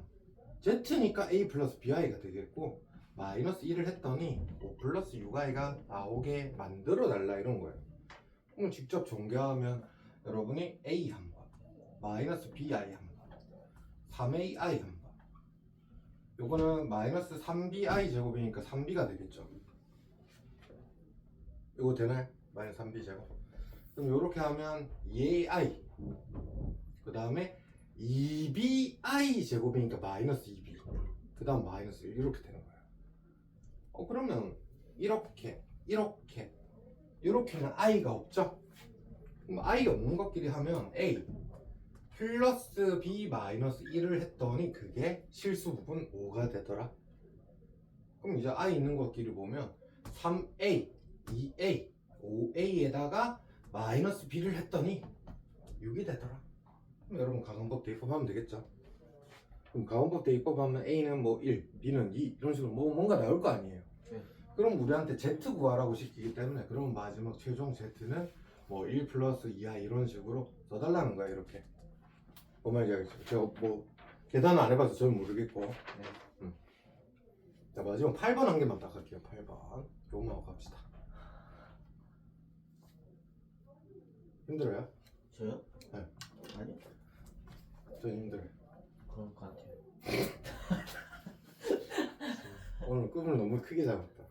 Z니까 A 플러스 BI가 되겠고 마이너스 1을 했더니 5 플러스 6i가 나오게 만들어 달라 이런 거예요. 그럼 직접 전개하면 여러분이 A 한번 마이너스 BI 한번 3AI 한번 요거는 마이너스 3BI 제곱이니까 3B가 되겠죠. 요거 되나요? 마이너스 3B 제곱. 그럼 요렇게 하면 2AI 그 다음에 2BI 제곱이니까 마이너스 2B 그 다음 마이너스 1 이렇게 되는 거예요. 그러면 이렇게는 I가 없죠? 그럼 I 없는 것끼리 하면 A 플러스 B 마이너스 1을 했더니 그게 실수 부분 5가 되더라. 그럼 이제 I 있는 것끼리 보면 3A, 2A, 5A에다가 마이너스 B를 했더니 6이 되더라. 그럼 여러분 가정법 대입법하면 되겠죠? 그럼 가정법 대입법하면 A는 뭐 1, B는 2 이런 식으로 뭔가 나올 거 아니에요. 네. 그럼 우리한테 Z 구하라고 시키기 때문에 그러면 마지막 최종 Z는 뭐 1 플러스 2i 이런 식으로 써달라는 거야 이렇게. 뭔 말인지 알겠죠? 제가 뭐 계산을 안 해봐서 저는 모르겠고. 자 마지막 8번 한 개만 딱 할게요. 8번 요거만 하고 갑시다. 힘들어요? 저요? 네. 아니요. 저 힘들어요. 그런 것 같아요. 오늘 꿈을 너무 크게 잡았다.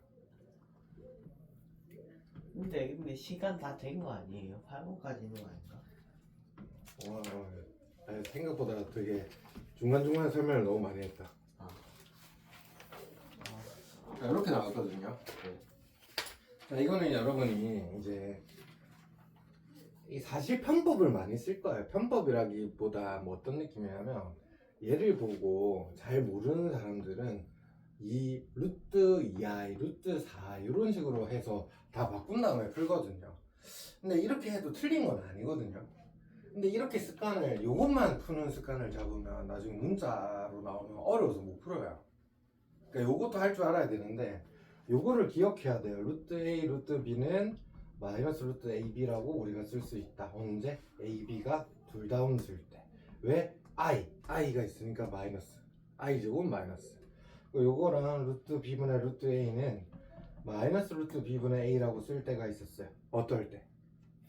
근데 시간 다 된 거 아니에요? 8번까지 있는 거 아닌가? 와, 아니, 생각보다 되게 중간중간 설명을 너무 많이 했다. 아. 자, 이렇게 나왔거든요. 네. 자, 이거는 여러분이 이제 이 사실 편법을 많이 쓸 거예요. 편법이라기보다 뭐 어떤 느낌이냐면 얘를 보고 잘 모르는 사람들은 이 루트 2i, 루트 4 이런 식으로 해서 다 바꾼 다음에 풀거든요. 근데 이렇게 해도 틀린 건 아니거든요. 근데 이렇게 습관을 요것만 푸는 습관을 잡으면 나중에 문자로 나오면 어려워서 못 풀어요. 그러니까 요것도 할 줄 알아야 되는데 요거를 기억해야 돼요. 루트 A, 루트 B는 마이너스 루트 AB라고 우리가 쓸 수 있다. 언제? AB가 둘 다 음수일 때. 왜? I가 있으니까 마이너스. I제곱 마이너스. 요거랑 루트 B분의 루트 A는 마이너스 루트 B분의 A라고 쓸 때가 있었어요. 어떨 때?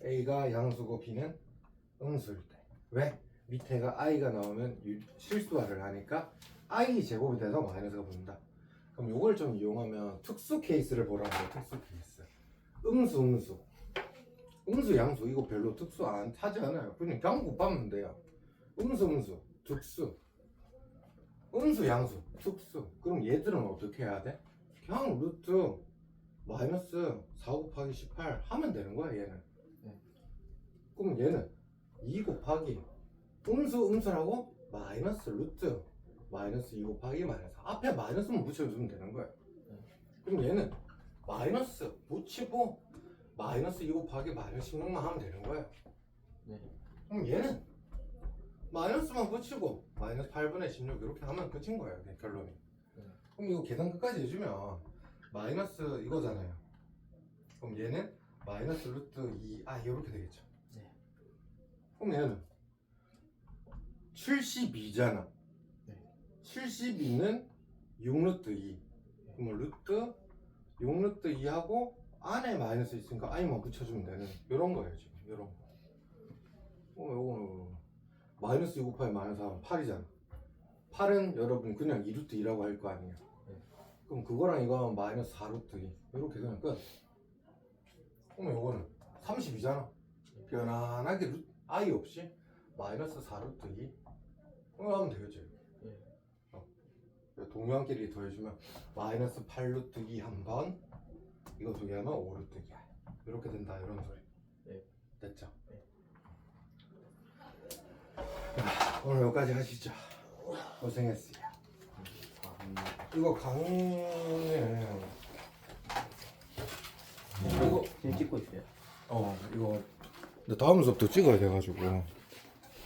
A가 양수고 B는 음수일 때. 왜? 밑에가 I가 나오면 실수화를 하니까 I 제곱이 돼서 마이너스가 붙는다. 그럼 요걸 좀 이용하면 특수 케이스를 보라고 해요. 특수 케이스. 음수 양수 이거 별로 특수 안 하지 않아요. 그냥 곱하면 돼요. 음수 특수, 음수 양수 특수. 그럼 얘들은 어떻게 해야 돼? 그냥 루트 마이너스 4 곱하기 18 하면 되는 거야 얘는. 그럼 얘는 2 곱하기 음수라고 마이너스 루트 마이너스 2 곱하기 마이너스 앞에 마이너스만 붙여주면 되는 거야. 그럼 얘는 마이너스 붙이고 마이너스 2 곱하기 마이너스 16만 하면 되는 거예요. 네. 그럼 얘는 마이너스만 붙이고 마이너스 8분의 16 이렇게 하면 끝인 거예요. 결론이. 그럼 이거 계산 끝까지 해주면 마이너스 이거잖아요. 그럼 얘는 마이너스 루트 2 이렇게 되겠죠. 네. 그럼 얘는 72잖아. 네. 72는 6루트 2. 그러면 루트 6루트 2하고 안에 마이너스 있으니까 i만 붙여주면 되는 이런 거예요 지금. 이런 거. 요거 마이너스 2 곱하기 마이너스 하면 8이잖아. 8은 여러분 그냥 2루트 2라고 할 거 아니에요. 네. 그럼 그거랑 이거 하면 마이너스 4루트 2 이렇게 그냥 끝. 그러면 요거는 32잖아. 편안하게 i 없이 마이너스 4루트 2 이거 하면 되겠지. 동명끼리 더해주면 마이너스 8루트 2 한번 이거 두 개 하면 5루트 2 이렇게 된다 이런 소리. 네. 됐죠? 네. 오늘 여기까지 하시죠. 고생했어요. 이거 강의 이거 지금 찍고 있어요. 이거 근데 다음 수업도 찍어야 돼가지고